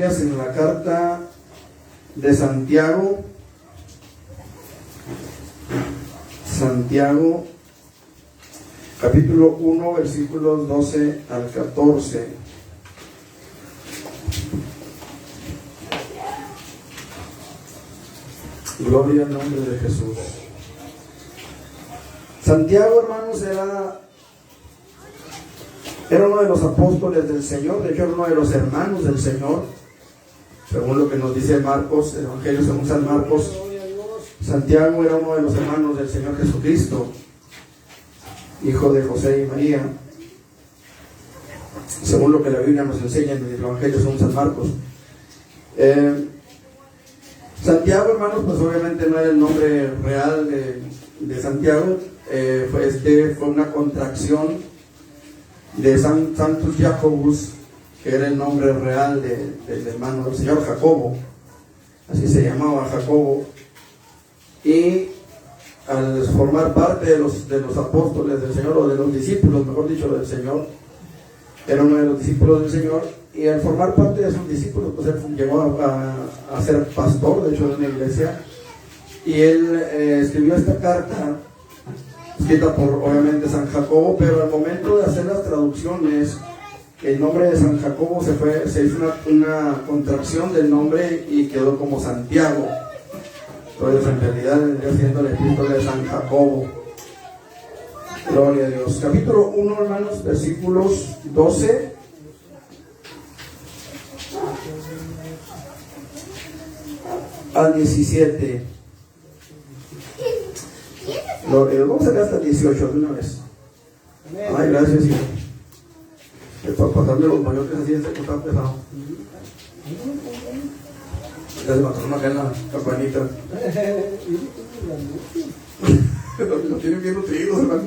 Biblias en la carta de Santiago. Santiago, capítulo 1, versículos 12 al 14. Gloria al nombre de Jesús. Santiago, hermanos, era uno de los apóstoles del Señor. De hecho, era uno de los hermanos del Señor, según lo que nos dice Marcos, el Evangelio según San Marcos. Santiago era uno de los hermanos del Señor Jesucristo, hijo de José y María, según lo que la Biblia nos enseña en el Evangelio según San Marcos. Santiago, hermanos, pues obviamente no era el nombre real de Santiago. Fue una contracción de Santus Jacobus, que era el nombre real del hermano del Señor, Jacobo. Así se llamaba, Jacobo. Y al formar parte de los apóstoles del Señor, o de los discípulos, mejor dicho, del Señor, era uno de los discípulos del Señor, y al formar parte de sus discípulos, pues él llegó a ser pastor, de hecho, de una iglesia, y él escribió esta carta, escrita por, obviamente, San Jacobo, pero al momento de hacer las traducciones, el nombre de San Jacobo se hizo una contracción del nombre y quedó como Santiago. Entonces, en realidad, vendría siendo el epístola de San Jacobo. Gloria a Dios. Capítulo 1, hermanos, versículos 12 al 17. Vamos a leer hasta el 18 de una vez. Ay, gracias, Señor. Para pasarle los mayotes así, este que está pesado. Ya se mató acá en la campanita. Lo tienen bien nutridos, hermano.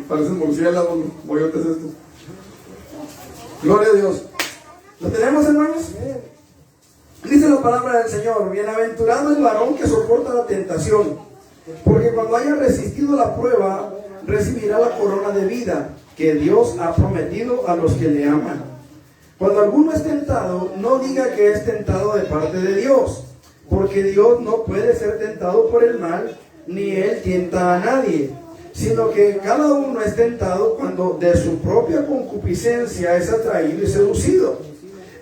Parecen murciélagos, moyotes estos. Gloria a Dios. ¿Lo tenemos, hermanos? Dice la palabra del Señor: bienaventurado el varón que soporta la tentación, porque cuando haya resistido la prueba, recibirá la corona de vida que Dios ha prometido a los que le aman. Cuando alguno es tentado, no diga que es tentado de parte de Dios, porque Dios no puede ser tentado por el mal, ni Él tienta a nadie, sino que cada uno es tentado cuando de su propia concupiscencia es atraído y seducido.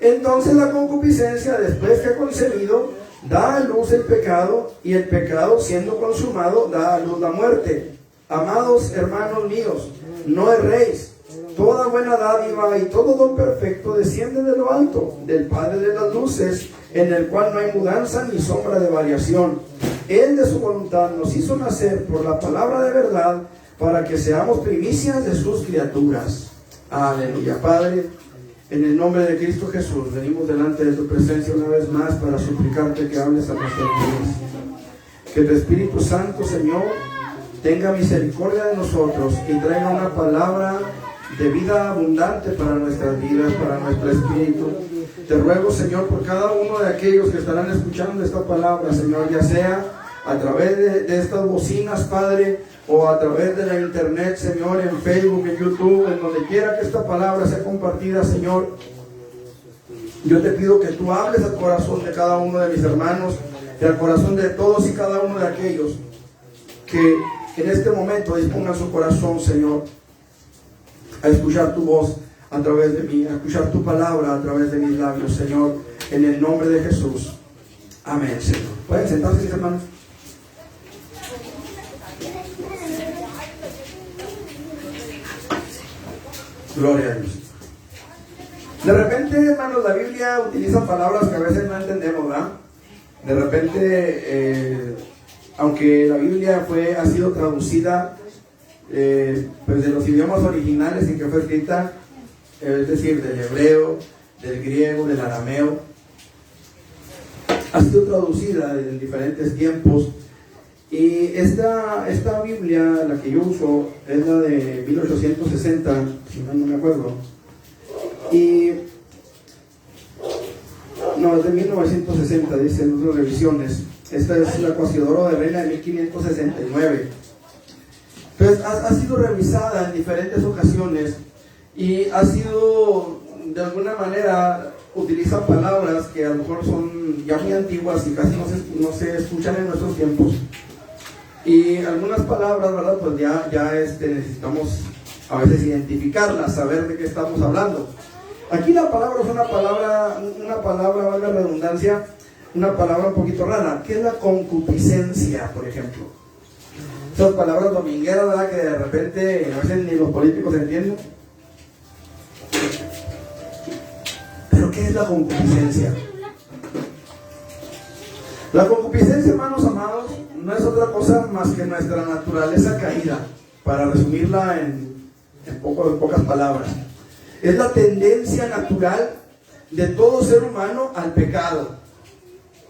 Entonces la concupiscencia, después que ha concebido, da a luz el pecado, y el pecado, siendo consumado, da a luz la muerte. Amados hermanos míos, no erréis. Toda buena dádiva y todo don perfecto desciende de lo alto, del Padre de las luces, en el cual no hay mudanza ni sombra de variación. Él de su voluntad nos hizo nacer por la palabra de verdad, para que seamos primicias de sus criaturas. Aleluya. Padre, en el nombre de Cristo Jesús, venimos delante de tu presencia una vez más para suplicarte que hables a nuestras vidas. Que tu Espíritu Santo, Señor, tenga misericordia de nosotros y traiga una palabra de vida abundante para nuestras vidas, para nuestro espíritu. Te ruego, Señor, por cada uno de aquellos que estarán escuchando esta palabra, Señor, ya sea a través de estas bocinas, Padre, o a través de la internet, Señor, en Facebook, en YouTube, en donde quiera que esta palabra sea compartida, Señor. Yo te pido que tú hables al corazón de cada uno de mis hermanos, y al corazón de todos y cada uno de aquellos que en este momento dispongan su corazón, Señor, a escuchar tu voz a través de mí, a escuchar tu palabra a través de mis labios, Señor, en el nombre de Jesús. Amén, Señor. ¿Pueden sentarse, mis hermanos? Gloria a Dios. De repente, hermanos, la Biblia utiliza palabras que a veces no entendemos, ¿verdad? De repente, aunque la Biblia ha sido traducida pues de los idiomas originales en que fue escrita, es decir, del hebreo, del griego, del arameo, ha sido traducida en diferentes tiempos. Y esta Biblia, la que yo uso, es la de 1860, si no me acuerdo. Y no, es de 1960, dicen otras revisiones. Esta es la Cosiodoro de Reina de 1569. Entonces ha sido revisada en diferentes ocasiones y ha sido de alguna manera utiliza palabras que a lo mejor son ya muy antiguas y casi no se escuchan en nuestros tiempos. Y algunas palabras, ¿verdad? Pues ya necesitamos a veces identificarlas, saber de qué estamos hablando. Aquí la palabra es una palabra, valga la redundancia, una palabra un poquito rara. ¿Qué es la concupiscencia, por ejemplo? Esas palabras domingueras, ¿verdad? Que de repente a veces ni los políticos entienden. ¿Pero qué es la concupiscencia? La concupiscencia, hermanos amados, no es otra cosa más que nuestra naturaleza caída, para resumirla en pocas palabras. Es la tendencia natural de todo ser humano al pecado.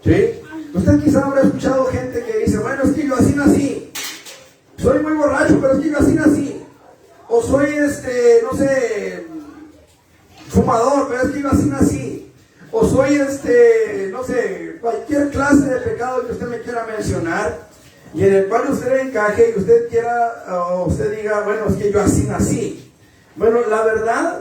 ¿Sí? Usted quizá habrá escuchado gente que dice, bueno, es que yo así nací. Soy muy borracho, pero es que yo así nací. O soy, no sé, fumador, pero es que yo así nací. O soy, no sé, cualquier clase de pecado que usted me quiera mencionar, y en el cual usted encaje y usted quiera, o usted diga, bueno, es que yo así nací. Bueno, la verdad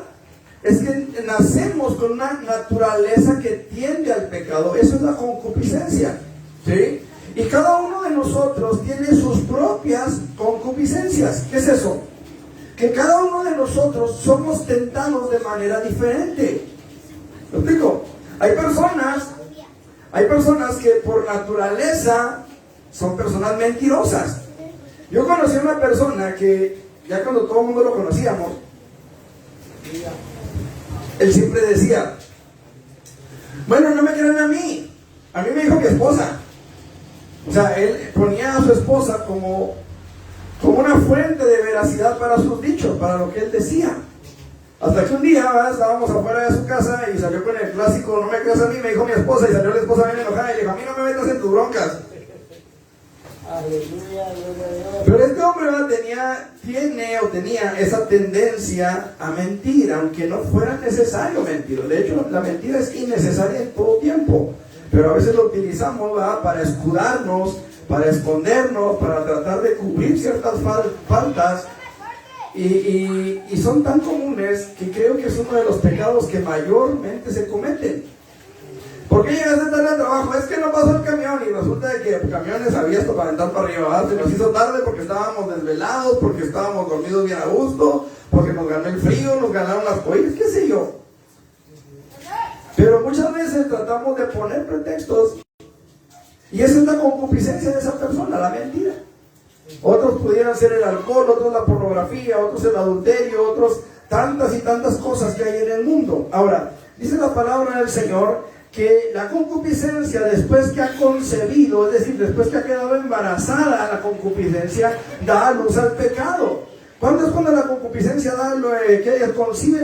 es que nacemos con una naturaleza que tiende al pecado. Eso es la concupiscencia, ¿sí? Y cada uno de nosotros tiene sus propias concupiscencias. ¿Qué es eso? Que cada uno de nosotros somos tentados de manera diferente. ¿Lo explico? Hay personas que por naturaleza son personas mentirosas. Yo conocí a una persona que, ya cuando todo el mundo lo conocíamos, él siempre decía, bueno, no me crean a mí me dijo mi esposa. O sea, él ponía a su esposa como una fuente de veracidad para sus dichos, para lo que él decía. Hasta que un día estábamos afuera de su casa y salió con el clásico, no me creas a mí, me dijo mi esposa, y salió la esposa bien enojada y le dijo, a mí no me metas en tus broncas. Aleluya, pero este hombre tenía esa tendencia a mentir, aunque no fuera necesario mentir. De hecho, la mentira es innecesaria en todo tiempo, pero a veces lo utilizamos, ¿verdad?, para escudarnos, para escondernos, para tratar de cubrir ciertas faltas, y son tan comunes que creo que es uno de los pecados que mayormente se cometen. ¿Por qué llegaste tarde al trabajo? Es que no pasó el camión, y resulta de que el camión es abierto para aventar para arriba, ¿verdad? Se nos hizo tarde porque estábamos desvelados, porque estábamos dormidos bien a gusto, porque nos ganó el frío, nos ganaron las cobijas, qué sé yo. Pero muchas veces tratamos de poner pretextos, y esa es la concupiscencia de esa persona, la mentira. Otros pudieran ser el alcohol, otros la pornografía, otros el adulterio, otros tantas y tantas cosas que hay en el mundo. Ahora, dice la palabra del Señor que la concupiscencia, después que ha concebido, es decir, después que ha quedado embarazada, la concupiscencia da a luz al pecado. ¿Cuándo es cuando la concupiscencia que concibe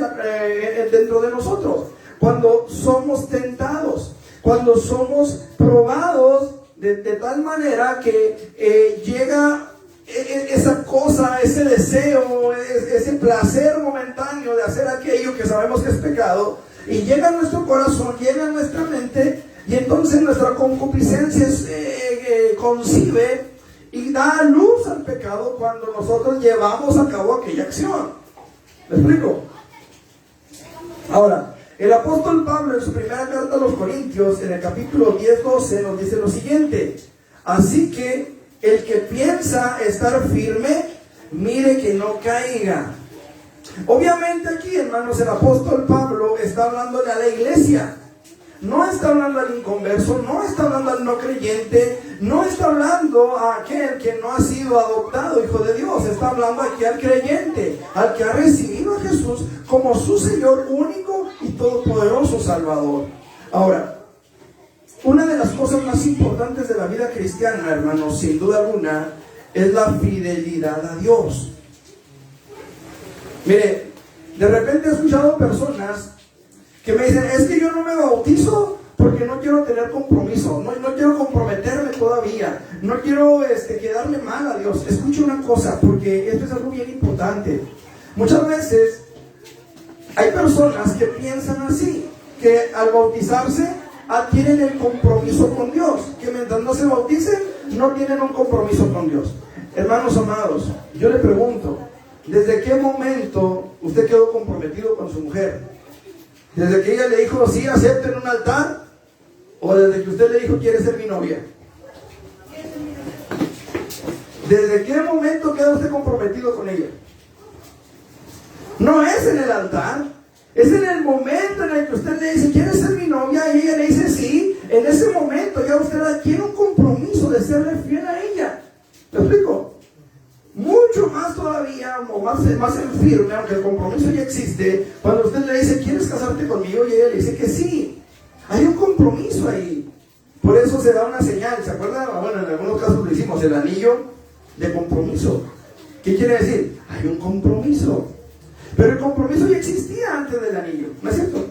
dentro de nosotros? Cuando somos tentados, cuando somos probados de tal manera que llega esa cosa, ese deseo, ese placer momentáneo de hacer aquello que sabemos que es pecado, y llega a nuestro corazón, llega a nuestra mente, y entonces nuestra concupiscencia concibe y da luz al pecado cuando nosotros llevamos a cabo aquella acción. ¿Me explico? Ahora, el apóstol Pablo en su primera carta a los Corintios, en el capítulo 10-12, nos dice lo siguiente: así que el que piensa estar firme, mire que no caiga. Obviamente aquí, hermanos, el apóstol Pablo está hablándole a la iglesia. No está hablando al inconverso, no está hablando al no creyente, no está hablando a aquel que no ha sido adoptado hijo de Dios. Está hablando aquí al creyente, al que ha recibido a Jesús como su Señor único y todopoderoso Salvador. Ahora, una de las cosas más importantes de la vida cristiana, hermanos, sin duda alguna, es la fidelidad a Dios. Mire, de repente he escuchado personas que me dicen, es que yo no me bautizo porque no quiero tener compromiso, no quiero comprometerme todavía, no quiero quedarle mal a Dios. Escuche una cosa, porque esto es algo bien importante. Muchas veces hay personas que piensan así, que al bautizarse adquieren el compromiso con Dios, que mientras no se bauticen no tienen un compromiso con Dios. Hermanos amados, yo le pregunto, ¿desde qué momento usted quedó comprometido con su mujer? Desde que ella le dijo, sí, acepto en un altar, o desde que usted le dijo, ¿quiere ser mi novia? ¿Desde qué momento queda usted comprometido con ella? No es en el altar, es en el momento en el que usted le dice, ¿quieres ser mi novia? Y ella le dice, sí. En ese momento ya usted adquiere un compromiso de serle fiel a ella. ¿Me explico? Mucho más todavía, o más en firme, aunque el compromiso ya existe, cuando usted le dice, ¿quieres casarte conmigo? Y ella le dice que sí. Hay un compromiso ahí. Por eso se da una señal, ¿se acuerda? Bueno, en algunos casos lo hicimos, el anillo de compromiso. ¿Qué quiere decir? Hay un compromiso. Pero el compromiso ya existía antes del anillo, ¿no es cierto?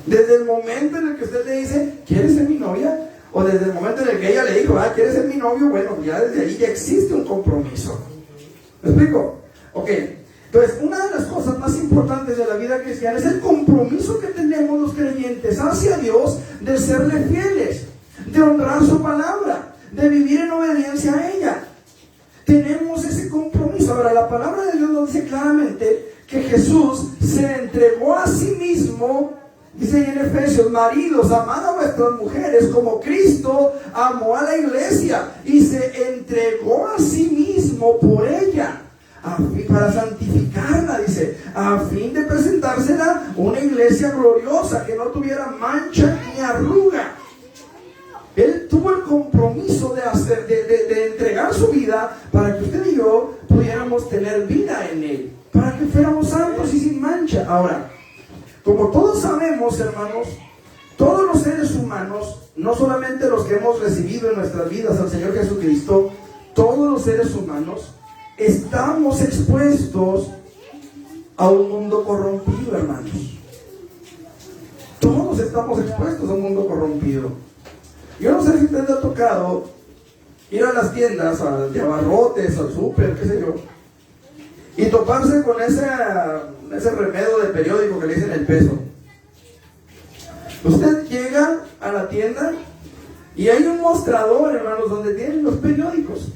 Desde el momento en el que usted le dice, ¿quieres ser mi novia? O desde el momento en el que ella le dijo, ¿quieres ser mi novio? Bueno, ya desde ahí ya existe un compromiso. ¿Me explico? Ok. Entonces, una de las cosas más importantes de la vida cristiana es el compromiso que tenemos los creyentes hacia Dios de serle fieles, de honrar su palabra, de vivir en obediencia a ella. Tenemos ese compromiso. Ahora, la palabra de Dios nos dice claramente que Jesús se entregó a sí mismo. Dice en Efesios, maridos, amad a vuestras mujeres como Cristo amó a la iglesia y se entregó a sí mismo por ella, para santificarla, dice, a fin de presentársela una iglesia gloriosa, que no tuviera mancha ni arruga. Él tuvo el compromiso de entregar su vida para que usted y yo pudiéramos tener vida en Él, para que fuéramos santos y sin mancha. Ahora, como todos sabemos, hermanos, todos los seres humanos, no solamente los que hemos recibido en nuestras vidas al Señor Jesucristo, todos los seres humanos estamos expuestos a un mundo corrompido, hermanos. Todos estamos expuestos a un mundo corrompido. Yo no sé si a usted le ha tocado ir a las tiendas, de abarrotes, al súper, qué sé yo, y toparse con ese remedio de periódico que le dicen el peso. Usted llega a la tienda y hay un mostrador, hermanos, donde tienen los periódicos.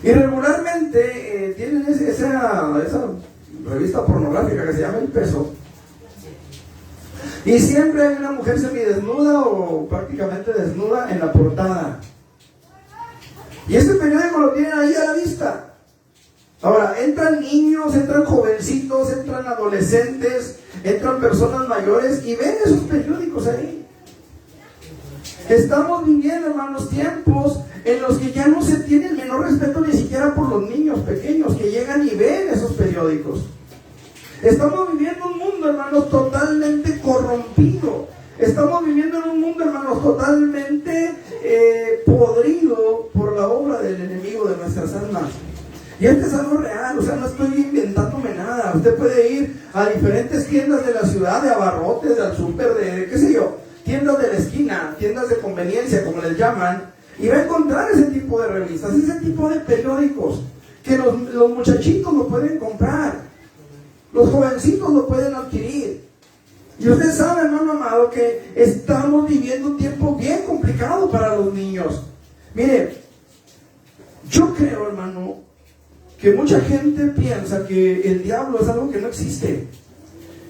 Y regularmente tienen esa revista pornográfica que se llama El Peso. Y siempre hay una mujer semidesnuda o prácticamente desnuda en la portada. Y ese periódico lo tienen ahí a la vista. Ahora, entran niños, entran jovencitos, entran adolescentes, entran personas mayores y ven esos periódicos ahí. Estamos viviendo, hermanos, tiempos en los que ya no se tiene el menor respeto ni siquiera por los niños pequeños que llegan y ven esos periódicos. Estamos viviendo un mundo, hermanos, totalmente corrompido. Estamos viviendo en un mundo, hermanos, totalmente podrido por la obra del enemigo de nuestras almas. Y esto es algo real, o sea, no estoy inventándome nada. Usted puede ir a diferentes tiendas de la ciudad, de abarrotes, al súper, de qué sé yo, tiendas de la esquina, tiendas de conveniencia, como les llaman, y va a encontrar ese tipo de revistas, ese tipo de periódicos, que los muchachitos lo pueden comprar, los jovencitos lo pueden adquirir. Y usted sabe, hermano amado, que estamos viviendo un tiempo bien complicado para los niños. Mire, yo creo, hermano, que mucha gente piensa que el diablo es algo que no existe,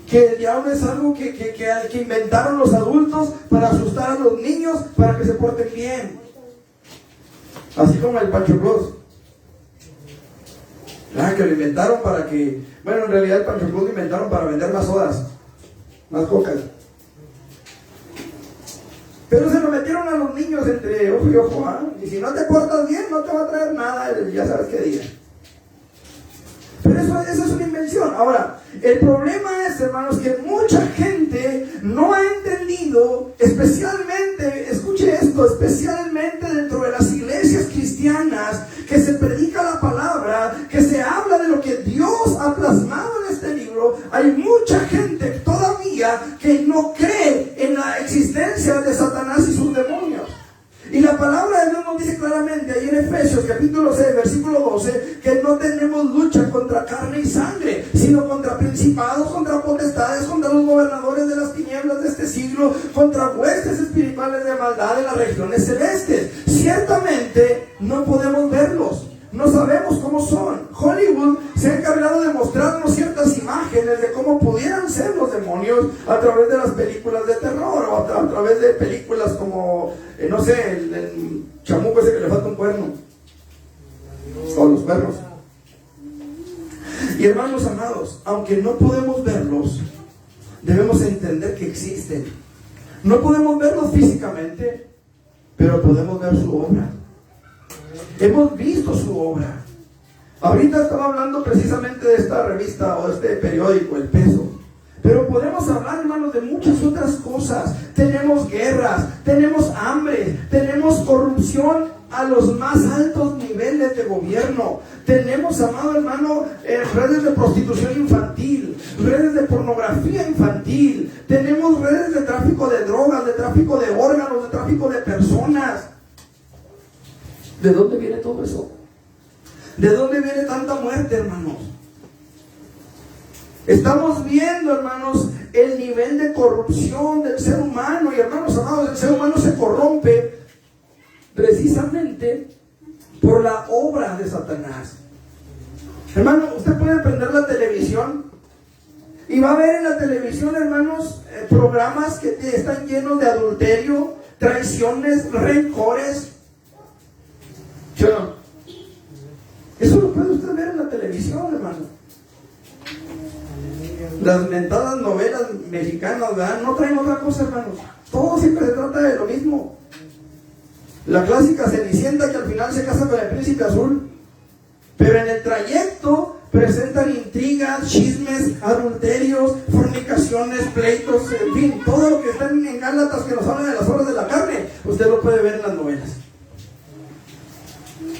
que el diablo es algo que inventaron los adultos para asustar a los niños, para que se porten bien, así como el Pancho Cruz, que lo inventaron para que, bueno, en realidad el Pancho Cruz lo inventaron para vender más sodas, más cocas, pero se lo metieron a los niños entre ojo y ojo, y si no te portas bien no te va a traer nada, ya sabes qué día. Pero eso es una invención. Ahora, el problema es, hermanos, que mucha gente no ha entendido, especialmente, escuche esto, especialmente dentro de las iglesias cristianas, que se predica la palabra, que se habla de lo que Dios ha plasmado en este libro. Hay mucha gente todavía que no cree en la existencia de Satanás y sus demonios. Y la palabra de Dios nos dice claramente ahí en Efesios capítulo 6 versículo 12 que no tenemos lucha contra carne y sangre, sino contra principados, contra potestades, contra los gobernadores de las tinieblas de este siglo, contra huestes espirituales de maldad en las regiones celestes. Ciertamente no podemos verlos, no sabemos cómo son. Hollywood se ha encargado de mostrarnos ciertas imágenes de cómo pudieran ser los demonios a través de las películas de terror o a través de películas como, no sé, el chamuco ese que le falta un cuerno, o los perros. Y hermanos amados, aunque no podemos verlos, debemos entender que existen. No podemos verlos físicamente, pero podemos ver su obra. Hemos visto su obra. Ahorita estaba hablando precisamente de esta revista o de este periódico, El Peso. Pero podemos hablar, hermanos, de muchas otras cosas. Tenemos guerras, tenemos hambre, tenemos corrupción a los más altos niveles de gobierno. Tenemos, amado hermano, redes de prostitución infantil, redes de pornografía infantil. Tenemos redes de tráfico de drogas, de tráfico de órganos, de tráfico de personas. ¿De dónde viene todo eso? ¿De dónde viene tanta muerte, hermanos? Estamos viendo, hermanos, el nivel de corrupción del ser humano. Y hermanos amados, el ser humano se corrompe precisamente por la obra de Satanás. Hermano, usted puede prender la televisión y va a ver en la televisión, hermanos, programas que están llenos de adulterio, traiciones, rencores. ¿Sí o no? Eso lo puede usted ver en la televisión, hermano. Las mentadas novelas mexicanas, ¿verdad? No traen otra cosa, hermanos. Todo siempre se trata de lo mismo. La clásica Cenicienta que al final se casa con el príncipe azul. Pero en el trayecto presentan intrigas, chismes, adulterios, fornicaciones, pleitos, en fin, todo lo que está en Gálatas que nos habla de las obras de la carne, usted lo puede ver en las novelas.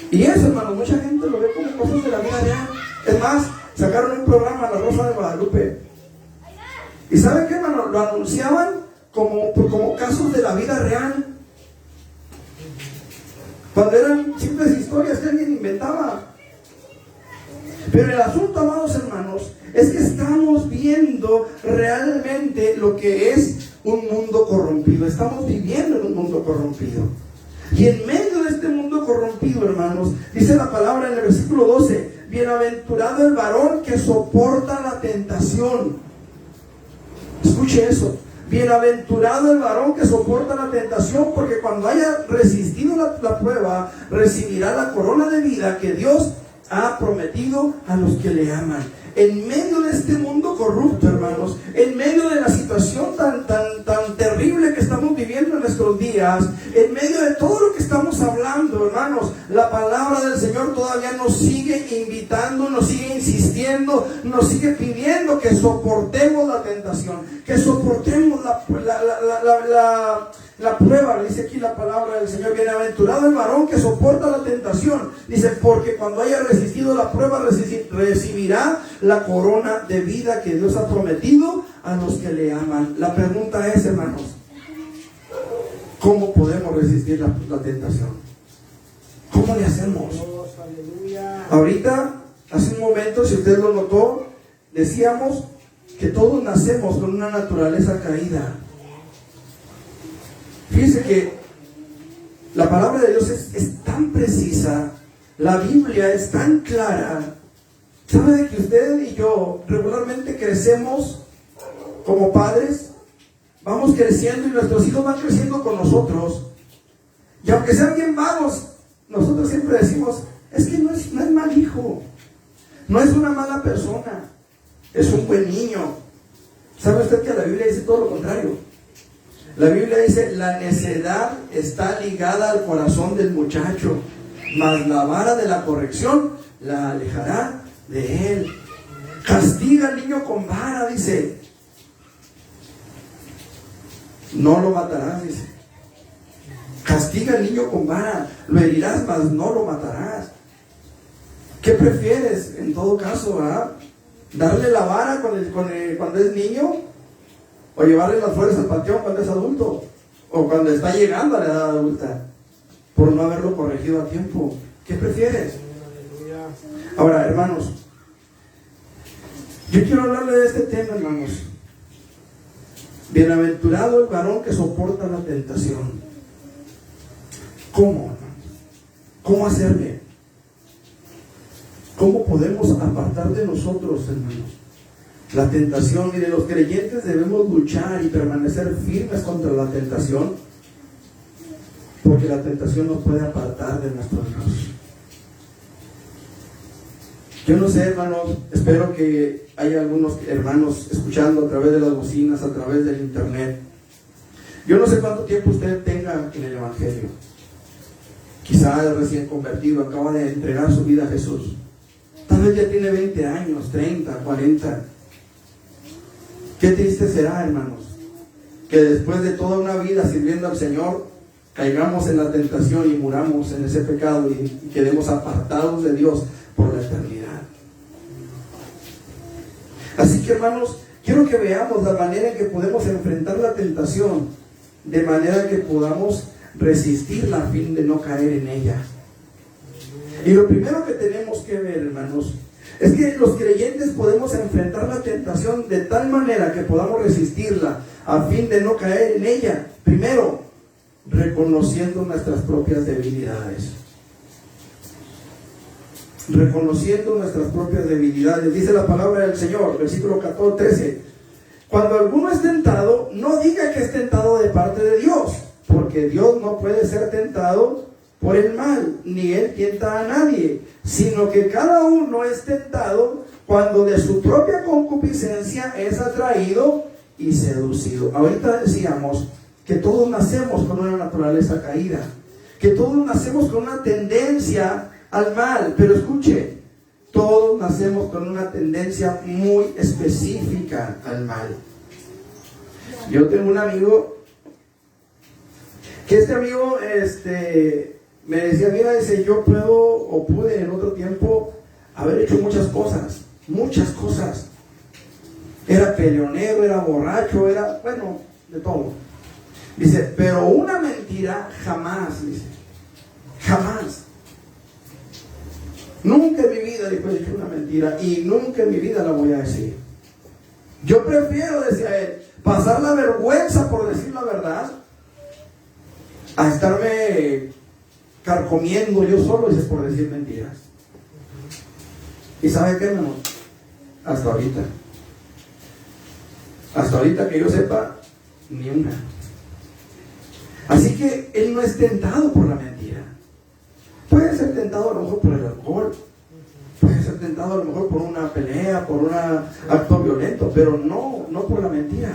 Y eso, hermano, mucha gente lo ve como cosas de la vida real. Es más, sacaron un programa, La Rosa de Guadalupe. ¿Y saben qué, hermano? Lo anunciaban como casos de la vida real. Cuando eran simples historias que alguien inventaba. Pero el asunto, amados hermanos, es que estamos viendo realmente lo que es un mundo corrompido. Estamos viviendo en un mundo corrompido. Y en medio de este mundo corrompido, hermanos, dice la palabra en el versículo 12: bienaventurado el varón que soporta la tentación. Escuche eso. Bienaventurado el varón que soporta la tentación, porque cuando haya resistido la prueba, recibirá la corona de vida que Dios ha prometido a los que le aman. En medio de este mundo corrupto, hermanos, en medio de la situación tan terrible que estamos viviendo en nuestros días, en medio de todo lo que estamos hablando, hermanos, la palabra del Señor todavía nos sigue invitando, nos sigue insistiendo, nos sigue pidiendo que soportemos la tentación, que soportemos la prueba. Dice aquí la palabra del Señor: bienaventurado el varón que soporta la tentación. Dice, porque cuando haya resistido la prueba, recibirá la corona de vida que Dios ha prometido a los que le aman. La pregunta es, hermanos, ¿cómo podemos resistir la tentación? ¿Cómo le hacemos? Ahorita, hace un momento, si usted lo notó, decíamos que todos nacemos con una naturaleza caída. Fíjese que la palabra de Dios es tan precisa, la Biblia es tan clara. ¿Sabe de que usted y yo regularmente crecemos como padres? Vamos creciendo y nuestros hijos van creciendo con nosotros. Y aunque sean bien vagos, nosotros siempre decimos, es que no es mal hijo, no es una mala persona, es un buen niño. ¿Sabe usted que la Biblia dice todo lo contrario? La Biblia dice, la necedad está ligada al corazón del muchacho, mas la vara de la corrección la alejará de él. Castiga al niño con vara, dice. No lo matarás, dice. Castiga al niño con vara, lo herirás, mas no lo matarás. ¿Qué prefieres en todo caso, verdad? ¿Darle la vara cuando es niño? ¿O llevarle las flores al panteón cuando es adulto? ¿O cuando está llegando a la edad adulta? Por no haberlo corregido a tiempo. ¿Qué prefieres? Ahora, hermanos, yo quiero hablarle de este tema, hermanos. Bienaventurado el varón que soporta la tentación. ¿Cómo, hermanos? ¿Cómo hacerle? ¿Cómo podemos apartar de nosotros, hermanos, la tentación? Mire, los creyentes debemos luchar y permanecer firmes contra la tentación, porque la tentación nos puede apartar de nuestro Dios. Yo no sé, hermanos, espero que haya algunos hermanos escuchando a través de las bocinas, a través del internet. Yo no sé cuánto tiempo usted tenga en el Evangelio. Quizá es recién convertido, acaba de entregar su vida a Jesús. Tal vez ya tiene 20 años, 30, 40. Qué triste será, hermanos, que después de toda una vida sirviendo al Señor, caigamos en la tentación y muramos en ese pecado y quedemos apartados de Dios por la eternidad. Así que, hermanos, quiero que veamos la manera en que podemos enfrentar la tentación, de manera que podamos resistirla a fin de no caer en ella. Y lo primero que tenemos que ver, hermanos, es que los creyentes podemos enfrentar la tentación de tal manera que podamos resistirla a fin de no caer en ella. Primero, reconociendo nuestras propias debilidades. Reconociendo nuestras propias debilidades. Dice la palabra del Señor, versículo 13: cuando alguno es tentado, no diga que es tentado de parte de Dios, porque Dios no puede ser tentado por el mal, ni Él tienta a nadie, sino que cada uno es tentado cuando de su propia concupiscencia es atraído y seducido. Ahorita decíamos que todos nacemos con una naturaleza caída, que todos nacemos con una tendencia al mal, pero escuche, todos nacemos con una tendencia muy específica al mal. Yo tengo un amigo, que este amigo me decía, mira, dice, yo puedo o pude en otro tiempo haber hecho muchas cosas. Era peleonero, era borracho, era, bueno, de todo. Dice, pero una mentira jamás, dice, jamás. Nunca en mi vida después he dicho una mentira y nunca en mi vida la voy a decir. Yo prefiero, decía él, pasar la vergüenza por decir la verdad a estarme carcomiendo yo solo, dice, por decir mentiras. ¿Y sabe qué, hermano? Hasta ahorita que yo sepa, ni una. Así que él no es tentado por la mentira. Puede ser tentado a lo mejor por el alcohol, puede ser tentado a lo mejor por una pelea, por un acto violento, pero no por la mentira.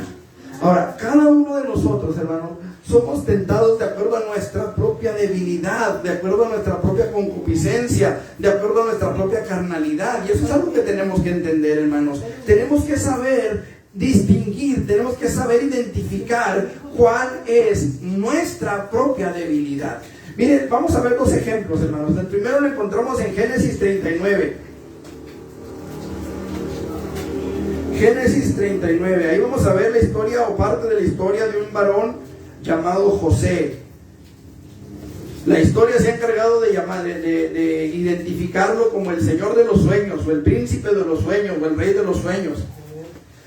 Ahora, cada uno de nosotros, hermanos, somos tentados de acuerdo a nuestra propia debilidad, de acuerdo a nuestra propia concupiscencia, de acuerdo a nuestra propia carnalidad. Y eso es algo que tenemos que entender, hermanos. Tenemos que saber distinguir, tenemos que saber identificar cuál es nuestra propia debilidad. Miren, vamos a ver dos ejemplos, hermanos. El primero lo encontramos en Génesis 39. Génesis 39. Ahí vamos a ver la historia o parte de la historia de un varón llamado José. La historia se ha encargado de identificarlo como el señor de los sueños, o el príncipe de los sueños, o el rey de los sueños.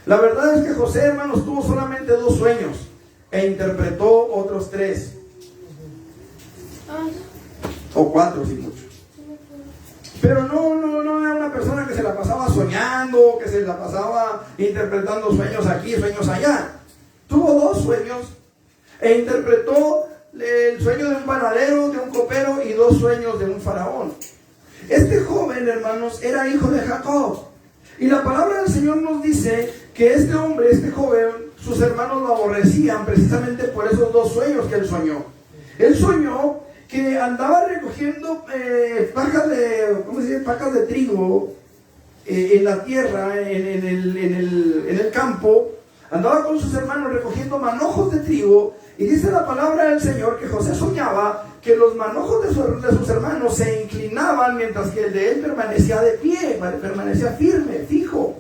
La verdad es que José, hermanos, tuvo solamente 2 sueños e interpretó otros 3 o 4 si mucho. Pero no era una persona que se la pasaba soñando, que se la pasaba interpretando sueños aquí, sueños allá. Tuvo 2 sueños e interpretó el sueño de un panadero, de un copero, y 2 sueños de un faraón. Este joven, hermanos, era hijo de Jacob. Y la palabra del Señor nos dice que este hombre, este joven, sus hermanos lo aborrecían precisamente por esos 2 sueños que él soñó. Él soñó que andaba recogiendo pacas de trigo en la tierra, en el campo. Andaba con sus hermanos recogiendo manojos de trigo, y dice la palabra del Señor que José soñaba que los manojos de sus hermanos se inclinaban mientras que el de él permanecía de pie, permanecía firme, fijo.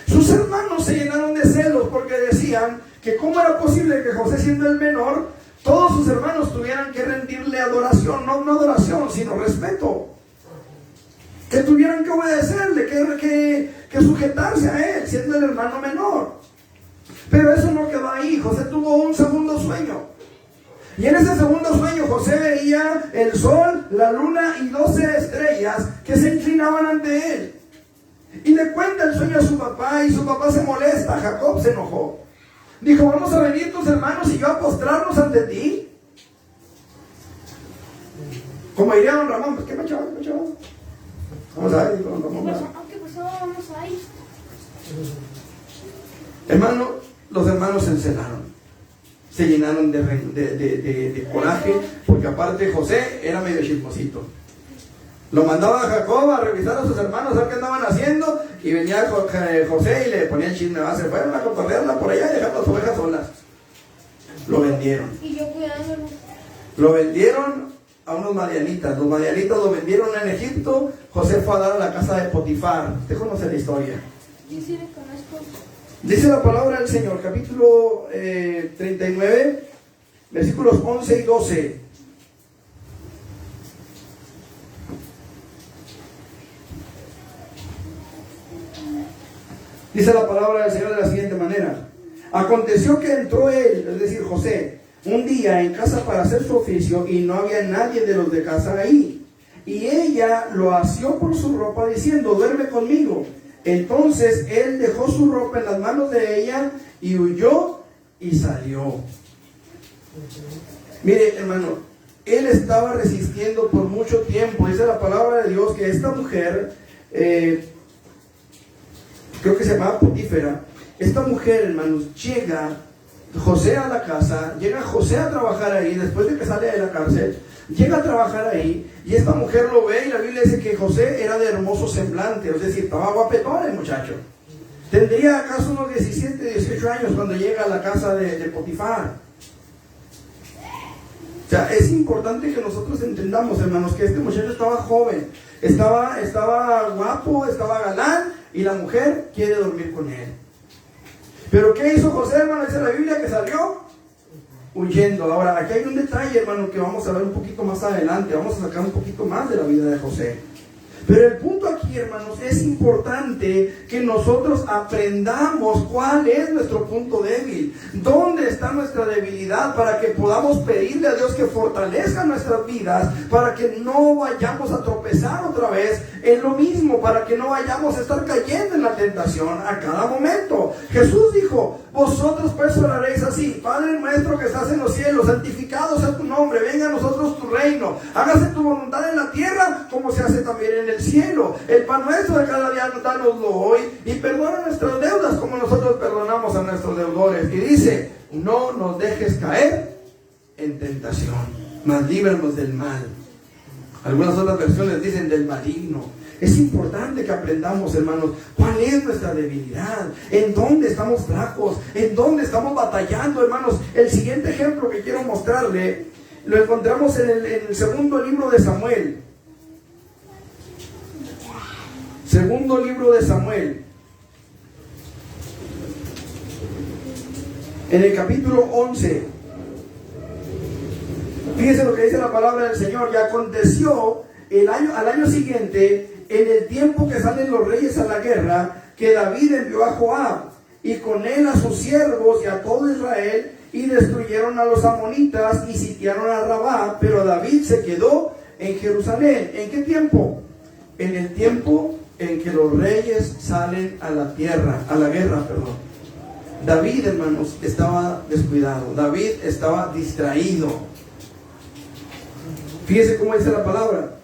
Sus hermanos se llenaron de celos porque decían que cómo era posible que José, siendo el menor, todos sus hermanos tuvieran que rendirle adoración, no adoración, sino respeto. Que tuvieran que obedecerle, que sujetarse a él, siendo el hermano menor. Pero eso no quedó ahí. José tuvo un segundo sueño. Y en ese segundo sueño José veía el sol, la luna y 12 estrellas que se inclinaban ante él. Y le cuenta el sueño a su papá, y su papá se molesta. Jacob se enojó. Dijo: ¿vamos a venir tus hermanos y yo a postrarnos ante ti? Como diría don Ramón, pues qué me echaba. Vamos a ver, dijo don Ramón. ¿Qué pasó? Vamos a ir. Hermano, los hermanos se encelaron. Se llenaron de coraje, porque aparte José era medio chismosito. Lo mandaba a Jacob a revisar a sus hermanos, a ver qué andaban haciendo, y venía José y le ponía el chisme. Se fueron a cotorrearla por allá y dejar las ovejas solas. Lo vendieron. Y yo cuidándolo. Lo vendieron a unos madianitas. Los madianitas lo vendieron en Egipto. José fue a dar a la casa de Potifar. Usted conoce la historia. Yo sí le conozco. Dice la palabra del Señor, capítulo 39, versículos 11 y 12. Dice la palabra del Señor de la siguiente manera: aconteció que entró él, es decir, José, un día en casa para hacer su oficio, y no había nadie de los de casa ahí. Y ella lo asió por su ropa, diciendo: duerme conmigo. Entonces él dejó su ropa en las manos de ella y huyó y salió. Mire, hermano, él estaba resistiendo por mucho tiempo. Dice la palabra de Dios que esta mujer, creo que se llamaba Potífera, esta mujer, hermanos, llega José a la casa, llega José a trabajar ahí, después de que sale de la cárcel, llega a trabajar ahí, y esta mujer lo ve, y la Biblia dice que José era de hermoso semblante, es decir, estaba guapetón el muchacho. Tendría acaso unos 17, 18 años cuando llega a la casa de Potifar. O sea, es importante que nosotros entendamos, hermanos, que este muchacho estaba joven, estaba guapo, estaba galán, y la mujer quiere dormir con él. Pero ¿qué hizo José, hermano? Dice la Biblia que salió huyendo. Ahora, aquí hay un detalle, hermano, que vamos a ver un poquito más adelante. Vamos a sacar un poquito más de la vida de José. Pero el punto aquí, hermanos, es importante que nosotros aprendamos cuál es nuestro punto débil, dónde está nuestra debilidad, para que podamos pedirle a Dios que fortalezca nuestras vidas, para que no vayamos a tropezar otra vez en lo mismo, para que no vayamos a estar cayendo en la tentación a cada momento. Jesús dijo: vosotros pues oraréis así: Padre nuestro que estás en los cielos, santificado sea tu nombre, venga a nosotros tu reino, hágase tu voluntad en la tierra como se hace también en el cielo. El pan nuestro de cada día danoslo hoy, y perdona nuestras deudas como nosotros perdonamos a nuestros deudores. Y dice: no nos dejes caer en tentación, mas líbranos del mal. Algunas otras versiones dicen del maligno. Es importante que aprendamos, hermanos, cuál es nuestra debilidad, en dónde estamos flacos, en dónde estamos batallando, hermanos. El siguiente ejemplo que quiero mostrarle lo encontramos en el segundo libro de Samuel. Segundo libro de Samuel, en el capítulo 11. Fíjense lo que dice la palabra del Señor: y aconteció al año siguiente, en el tiempo que salen los reyes a la guerra, que David envió a Joab, y con él a sus siervos y a todo Israel, y destruyeron a los amonitas y sitiaron a Rabá, pero David se quedó en Jerusalén. ¿En qué tiempo? En el tiempo en que los reyes salen a la guerra. David, hermanos, estaba descuidado. David estaba distraído. Fíjese cómo dice la palabra: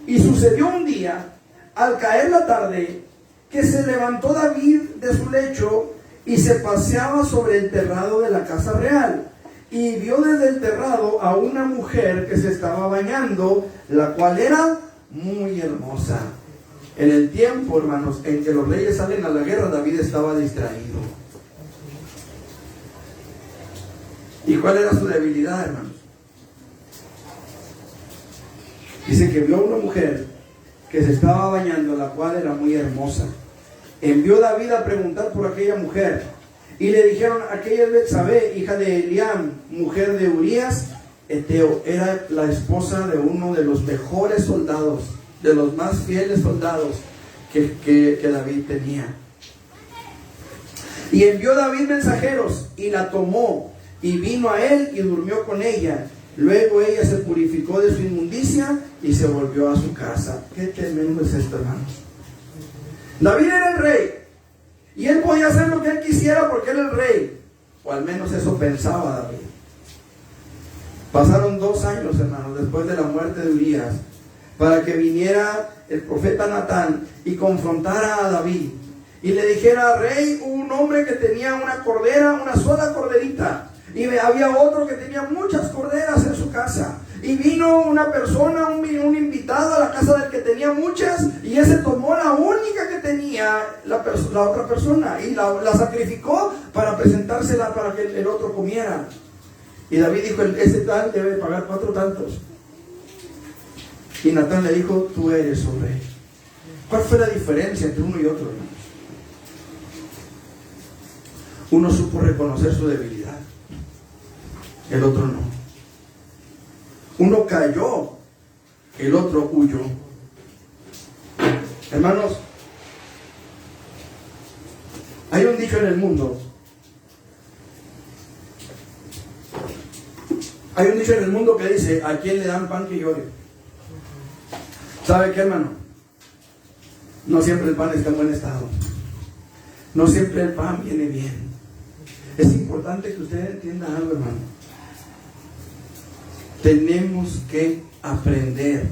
y sucedió un día, al caer la tarde, que se levantó David de su lecho y se paseaba sobre el terrado de la casa real, y vio desde el terrado a una mujer que se estaba bañando, la cual era muy hermosa. En el tiempo, hermanos, en que los reyes salen a la guerra, David estaba distraído. ¿Y cuál era su debilidad, hermanos? Dice que vio a una mujer que se estaba bañando, la cual era muy hermosa. Envió David a preguntar por aquella mujer, y le dijeron: aquella es Betsabé, hija de Eliam, mujer de Urías Eteo. Era la esposa de uno de los mejores soldados, de los más fieles soldados que David tenía. Y envió David mensajeros, y la tomó, y vino a él y durmió con ella. Luego ella se purificó de su inmundicia y se volvió a su casa. Qué tremendo es esto, hermanos. David era el rey y él podía hacer lo que él quisiera porque él era el rey, o al menos eso pensaba David. Pasaron 2 años, hermanos, después de la muerte de Urías, para que viniera el profeta Natán y confrontara a David y le dijera: rey, un hombre que tenía una cordera, una sola corderita, y había otro que tenía muchas corderas en su casa, y vino una persona, un invitado a la casa del que tenía muchas, y ese tomó la única que tenía la otra persona y la sacrificó para presentársela para que el otro comiera. Y David dijo: ese tal debe pagar 4 tantos. Y Natán le dijo: tú eres un rey. ¿Cuál fue la diferencia entre uno y otro, hermanos? Uno supo reconocer su debilidad, el otro no. Uno cayó, el otro huyó. Hermanos, hay un dicho en el mundo. Hay un dicho en el mundo que dice: ¿a quién le dan pan que llore? ¿Sabe qué, hermano? No siempre el pan está en buen estado. No siempre el pan viene bien. Es importante que usted entienda algo, hermano. Tenemos que aprender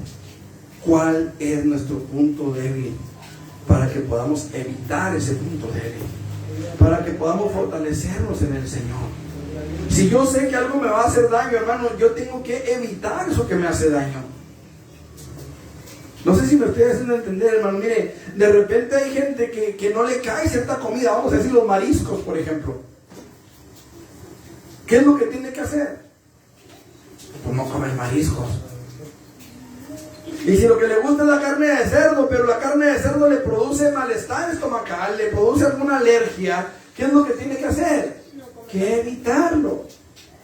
cuál es nuestro punto débil para que podamos evitar ese punto débil, para que podamos fortalecernos en el Señor. Si yo sé que algo me va a hacer daño, hermano, yo tengo que evitar eso que me hace daño. No sé si me estoy haciendo entender, hermano. Mire, de repente hay gente que no le cae cierta comida, vamos a decir los mariscos, por ejemplo. ¿Qué es lo que tiene que hacer? Pues no comer mariscos. Y si lo que le gusta es la carne de cerdo, pero la carne de cerdo le produce malestar estomacal, le produce alguna alergia, ¿qué es lo que tiene que hacer? Que evitarlo.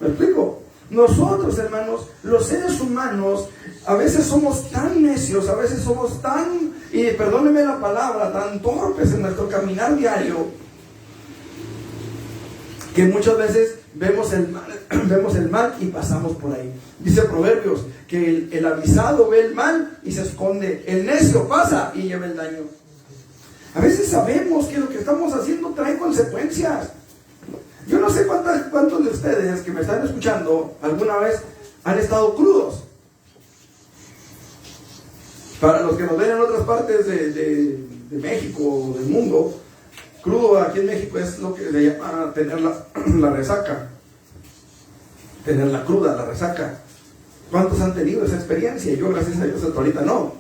¿Me explico? Nosotros, hermanos, los seres humanos, a veces somos tan necios, a veces somos tan, y perdónenme la palabra, tan torpes en nuestro caminar diario, que muchas veces vemos el mal y pasamos por ahí. Dice Proverbios que el avisado ve el mal y se esconde. El necio pasa y lleva el daño. A veces sabemos que lo que estamos haciendo trae consecuencias. Yo no sé cuántos de ustedes que me están escuchando alguna vez han estado crudos. Para los que nos ven en otras partes de México o del mundo, crudo aquí en México es lo que se llama tener la resaca. Tener la cruda, la resaca. ¿Cuántos han tenido esa experiencia? Yo, gracias a Dios, hasta ahorita no.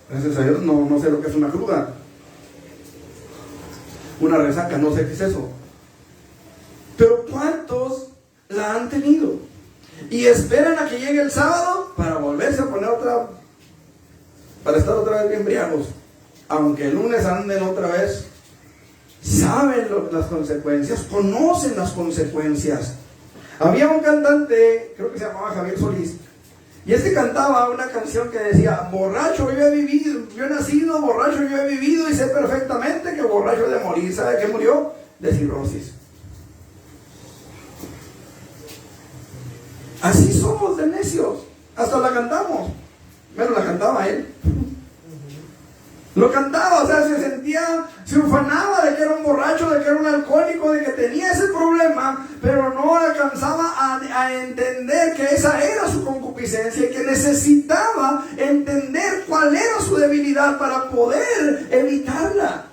Gracias a Dios no sé lo que es una cruda. Una resaca, no sé qué es eso. Pero ¿cuántos la han tenido? Y esperan a que llegue el sábado para volverse a poner para estar otra vez bien embriagos. Aunque el lunes anden otra vez, saben las consecuencias, conocen las consecuencias. Había un cantante, creo que se llamaba Javier Solís, y este cantaba una canción que decía: borracho yo he vivido, yo he nacido, borracho yo he vivido, y sé perfectamente que borracho he de morir. ¿Sabe qué murió? De cirrosis. Así somos de necios. Hasta la cantamos. Bueno, la cantaba él. Lo cantaba, o sea, se ufanaba de que era un borracho, de que era un alcohólico, de que tenía ese problema, pero no alcanzaba a entender que esa era su concupiscencia y que necesitaba entender cuál era su debilidad para poder evitarla.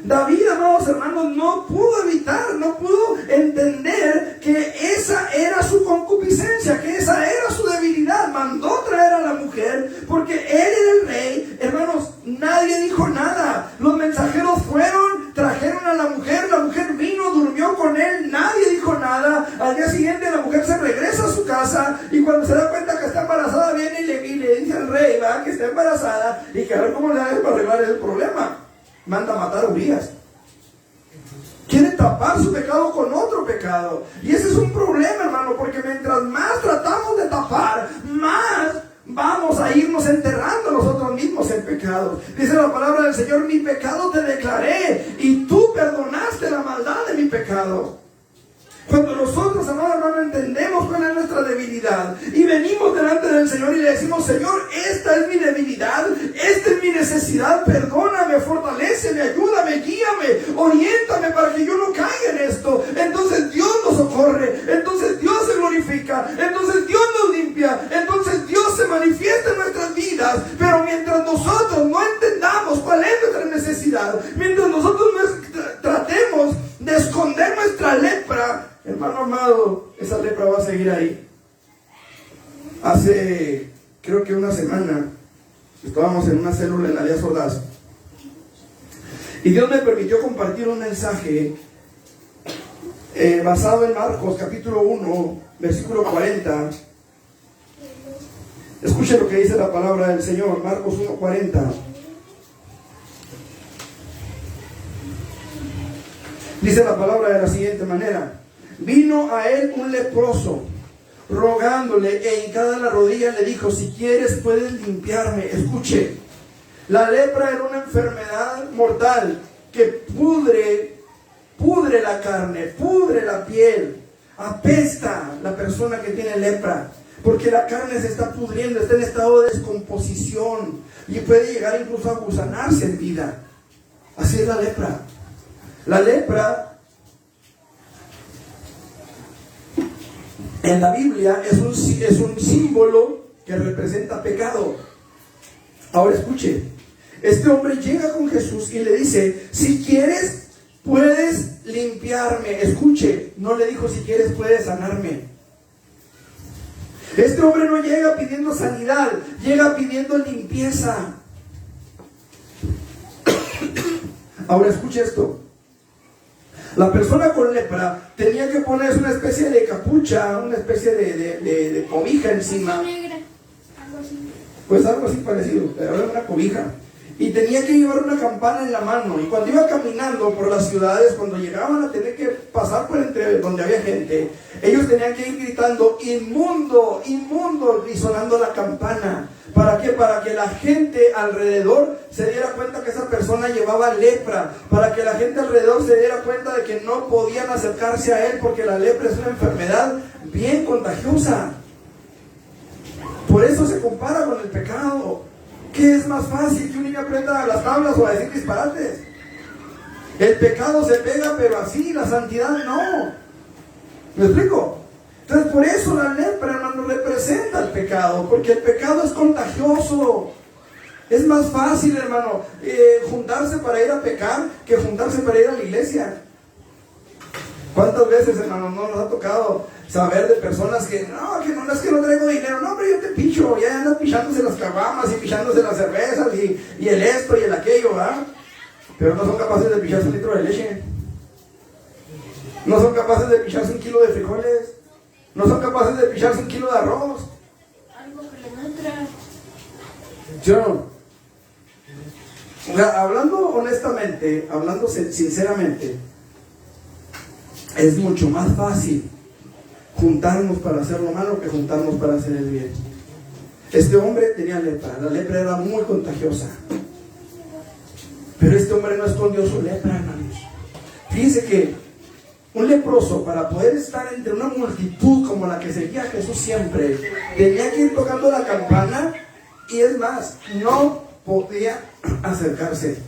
David, amados hermanos, no pudo evitar, no pudo entender que esa era su concupiscencia, que esa era su debilidad. Mandó traer a la mujer porque él era el rey. Hermanos, nadie dijo nada. Los mensajeros fueron, trajeron a la mujer vino, durmió con él, nadie dijo nada. Al día siguiente la mujer se regresa a su casa y cuando se da cuenta que está embarazada viene y le dice al rey, ¿va?, que está embarazada y que a ver cómo le hace para arreglar el problema. Manda a matar a Urías. Quiere tapar su pecado con otro pecado. Y ese es un problema, hermano, porque mientras más tratamos de tapar, más vamos a irnos enterrando nosotros mismos en pecados. Dice la palabra del Señor: mi pecado te declaré y tú perdonaste la maldad de mi pecado. Cuando nosotros, amado hermano, entendemos cuál es nuestra debilidad y venimos delante del Señor y le decimos: Señor, esta es mi debilidad, esta es mi necesidad, perdóname, fortaléceme, ayúdame, guíame, oriéntame para que yo no caiga en esto. Entonces Dios nos socorre, entonces Dios se glorifica, entonces Dios nos limpia, entonces Dios se manifiesta en nuestras vidas. Pero mientras nosotros no entendamos cuál es nuestra necesidad, mientras nosotros tratemos de esconder nuestra lepra, hermano amado, esa lepra va a seguir ahí. Hace, creo que una semana, estábamos en una célula en la Alianza Ordaz, y Dios me permitió compartir un mensaje basado en Marcos capítulo 1, versículo 40. Escuchen lo que dice la palabra del Señor, Marcos 1:40. Dice la palabra de la siguiente manera: vino a él un leproso, rogándole, e hincada la rodilla le dijo: si quieres puedes limpiarme. Escuche, la lepra era una enfermedad mortal que pudre la carne, pudre la piel, apesta la persona que tiene lepra, porque la carne se está pudriendo, está en estado de descomposición y puede llegar incluso a gusanarse en vida. Así es la lepra. La lepra en la Biblia es un símbolo que representa pecado. Ahora escuche, este hombre llega con Jesús y le dice: si quieres puedes limpiarme. Escuche, no le dijo: si quieres puedes sanarme. Este hombre no llega pidiendo sanidad, llega pidiendo limpieza. Ahora escuche esto. La persona con lepra tenía que ponerse una especie de capucha, una especie de cobija encima. Negra, algo así. Pues algo así parecido, pero era una cobija. Y tenía que llevar una campana en la mano. Y cuando iba caminando por las ciudades, cuando llegaban a tener que pasar por entre donde había gente, ellos tenían que ir gritando: inmundo, inmundo, y sonando la campana. ¿Para qué? Para que la gente alrededor se diera cuenta que esa persona llevaba lepra. Para que la gente alrededor se diera cuenta de que no podían acercarse a él, porque la lepra es una enfermedad bien contagiosa. Por eso se compara con el pecado. ¿Qué es más fácil? ¿Que un niño aprenda a las tablas o a decir disparates? El pecado se pega, pero así, la santidad no. ¿Me explico? Entonces, por eso la lepra, hermano, representa el pecado, porque el pecado es contagioso. Es más fácil, hermano, juntarse para ir a pecar que juntarse para ir a la iglesia. ¿Cuántas veces, hermano, no nos ha tocado saber de personas que no es que no traigo dinero? No, pero yo te picho, ya andas pichándose las caguamas y pichándose las cervezas y el esto y el aquello, ¿verdad? Pero no son capaces de picharse un litro de leche. No son capaces de picharse un kilo de frijoles. No son capaces de picharse un kilo de arroz. Algo que le nutra. ¿Sí o no? O sea, hablando honestamente, hablando sinceramente, es mucho más fácil juntarnos para hacer lo malo que juntarnos para hacer el bien. Este hombre tenía lepra. La lepra era muy contagiosa. Pero este hombre no escondió su lepra, hermanos. Fíjense que un leproso, para poder estar entre una multitud como la que seguía a Jesús siempre, tenía que ir tocando la campana, y es más, no podía acercarse.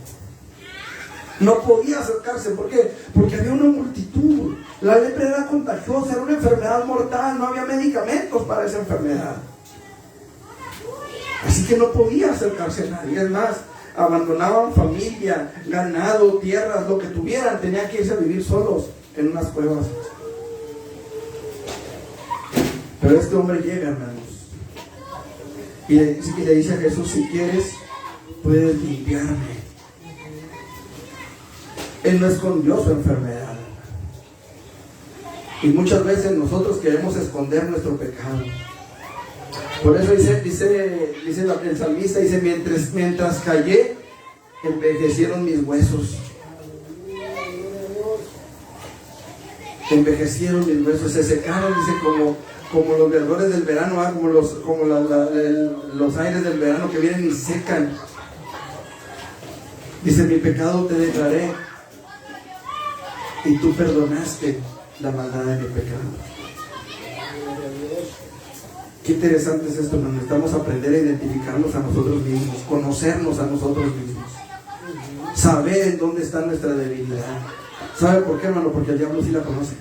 No podía acercarse. ¿Por qué? Porque había una multitud. La lepra era contagiosa, era una enfermedad mortal, no había medicamentos para esa enfermedad. Así que no podía acercarse a nadie. Es más, abandonaban familia, ganado, tierras, lo que tuvieran, tenían que irse a vivir solos en unas cuevas. Pero este hombre llega, hermanos, y le dice a Jesús: si quieres puedes limpiarme. Él no escondió su enfermedad. Y muchas veces nosotros queremos esconder nuestro pecado. Por eso dice el salmista, dice: mientras callé, envejecieron mis huesos. Envejecieron mis huesos, se secaron, dice, como los verdores del verano, como los aires del verano que vienen y secan. Dice: mi pecado te declaré y tú perdonaste la maldad de mi pecado. Qué interesante es esto, hermano. Necesitamos aprender a identificarnos a nosotros mismos, conocernos a nosotros mismos, saber en dónde está nuestra debilidad. ¿Sabe por qué, hermano? Porque el diablo sí la conoce.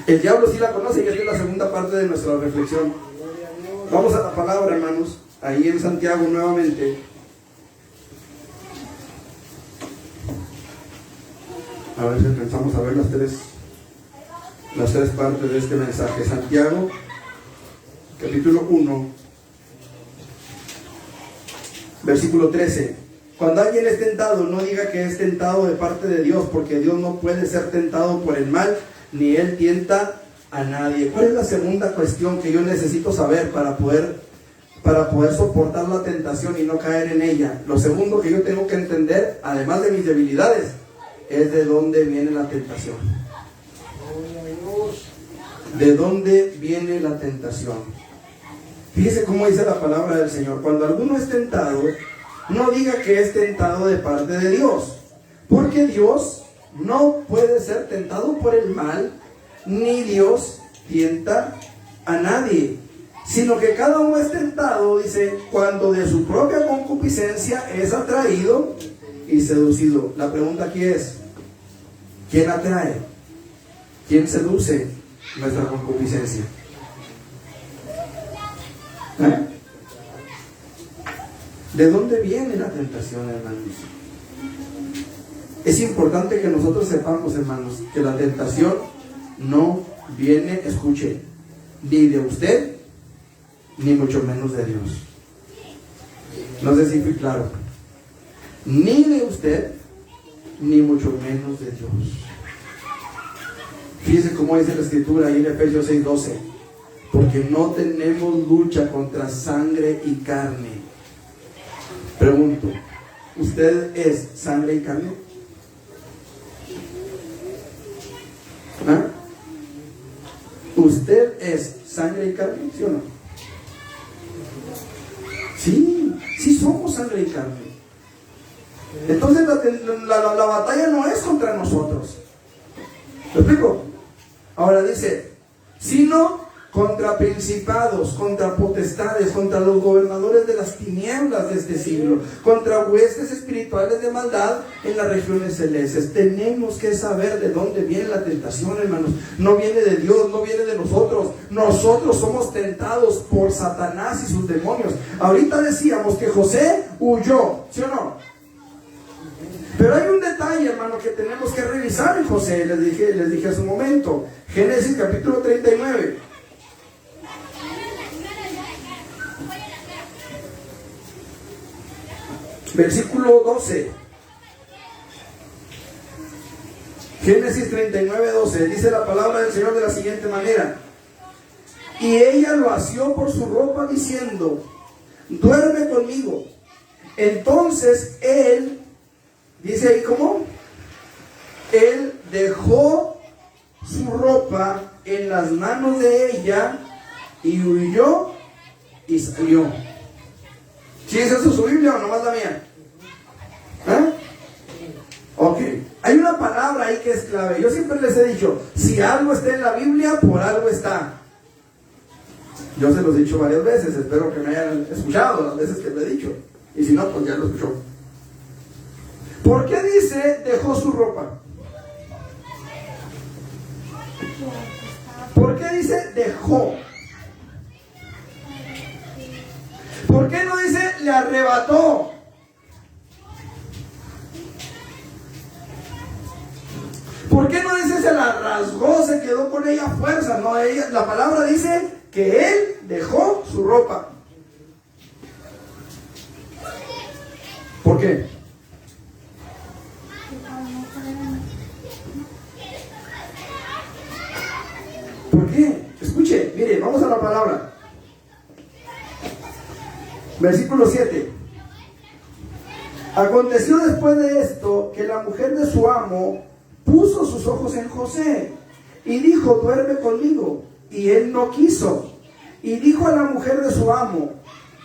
El diablo sí la conoce, y esta es la segunda parte de nuestra reflexión. Vamos a la palabra, hermanos, ahí en Santiago nuevamente. A ver si alcanzamos a ver las tres partes de este mensaje. Santiago, capítulo 1, versículo 13. Cuando alguien es tentado, no diga que es tentado de parte de Dios, porque Dios no puede ser tentado por el mal, ni Él tienta a nadie. ¿Cuál es la segunda cuestión que yo necesito saber para poder soportar la tentación y no caer en ella? Lo segundo que yo tengo que entender, además de mis debilidades, es de dónde viene la tentación. ¿De dónde viene la tentación? Fíjese cómo dice la palabra del Señor. Cuando alguno es tentado, no diga que es tentado de parte de Dios, porque Dios no puede ser tentado por el mal, ni Dios tienta a nadie, sino que cada uno es tentado, dice, cuando de su propia concupiscencia es atraído y seducido. La pregunta aquí es, ¿quién atrae? ¿Quién seduce nuestra concupiscencia? ¿Eh? ¿De dónde viene la tentación, hermanos? Es importante que nosotros sepamos, hermanos, que la tentación no viene, escuche, ni de usted, ni mucho menos de Dios. No sé si fui claro. Ni de usted, ni mucho menos de Dios. Fíjese cómo dice la Escritura ahí en Efesios 6:12. Porque no tenemos lucha contra sangre y carne. Pregunto, ¿usted es sangre y carne? ¿Ah? ¿Usted es sangre y carne? ¿Sí o no? Sí somos sangre y carne. Entonces la batalla no es contra nosotros. ¿Lo explico? Ahora dice, sino contra principados, contra potestades, contra los gobernadores de las tinieblas de este siglo, contra huestes espirituales de maldad en las regiones celestes. Tenemos que saber de dónde viene la tentación, hermanos. No viene de Dios, no viene de nosotros. Nosotros somos tentados por Satanás y sus demonios. Ahorita decíamos que José huyó, ¿sí o no? Pero hay un detalle, hermano, que tenemos que revisar en José. Les dije hace un momento. Génesis capítulo 39. Versículo 12. Génesis 39, 12. Dice la palabra del Señor de la siguiente manera: y ella lo asió por su ropa diciendo, duerme conmigo. Entonces él, dice ahí cómo, él dejó su ropa en las manos de ella y huyó y salió. ¿Sí es eso su Biblia o nomás la mía? ¿Eh? Ok. Hay una palabra ahí que es clave. Yo siempre les he dicho, si algo está en la Biblia, por algo está. Yo se los he dicho varias veces, espero que me hayan escuchado las veces que lo he dicho. Y si no, pues ya lo escuchó. ¿Por qué dice dejó su ropa? ¿Por qué dice dejó? ¿Por qué no dice le arrebató? ¿Por qué no dice se la rasgó, se quedó con ella a fuerza? No, la palabra dice que él dejó su ropa. ¿Por qué? ¿Por qué? Escuche, mire, vamos a la palabra. Versículo 7. Aconteció después de esto que la mujer de su amo puso sus ojos en José y dijo, duerme conmigo. Y él no quiso. Y dijo a la mujer de su amo,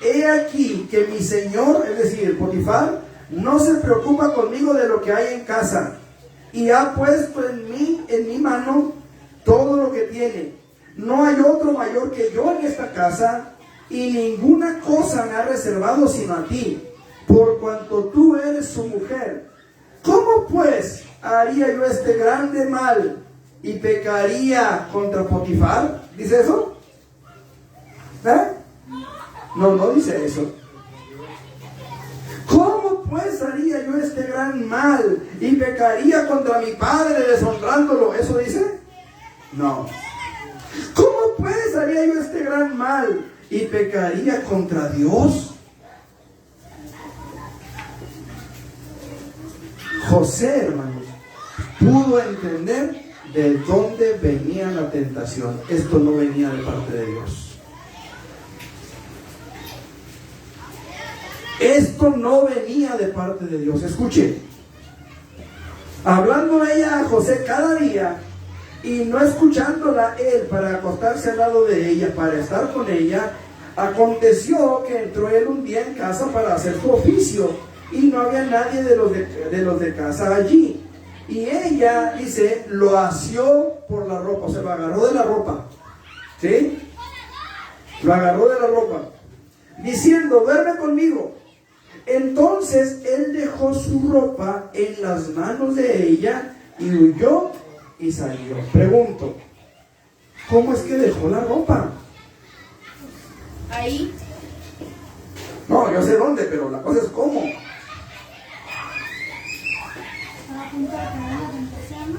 he aquí que mi señor, es decir, Potifar, no se preocupa conmigo de lo que hay en casa. y ha puesto en mi mano todo lo que tiene. No hay otro mayor que yo en esta casa, y ninguna cosa me ha reservado sino a ti, por cuanto tú eres su mujer. ¿Cómo pues haría yo este grande mal y pecaría contra Potifar? ¿Dice eso? No dice eso. ¿Cómo pues haría yo este gran mal y pecaría contra mi padre deshonrándolo? ¿Eso dice? No. ¿Cómo pues haría yo este gran mal y pecaría contra Dios? José, hermanos, pudo entender de dónde venía la tentación. Esto no venía de parte de Dios. Esto no venía de parte de Dios. Escuche, hablando ella a José cada día y no escuchándola él para acostarse al lado de ella, para estar con ella, aconteció que entró él un día en casa para hacer su oficio y no había nadie de los de casa allí. Y ella, dice, lo asió por la ropa, o sea, lo agarró de la ropa. ¿Sí? Lo agarró de la ropa, diciendo, duerme conmigo. Entonces él dejó su ropa en las manos de ella y huyó y salió. Pregunto, ¿cómo es que dejó la ropa? Ahí. No, yo sé dónde, pero la cosa es cómo. Para juntar con una tentación.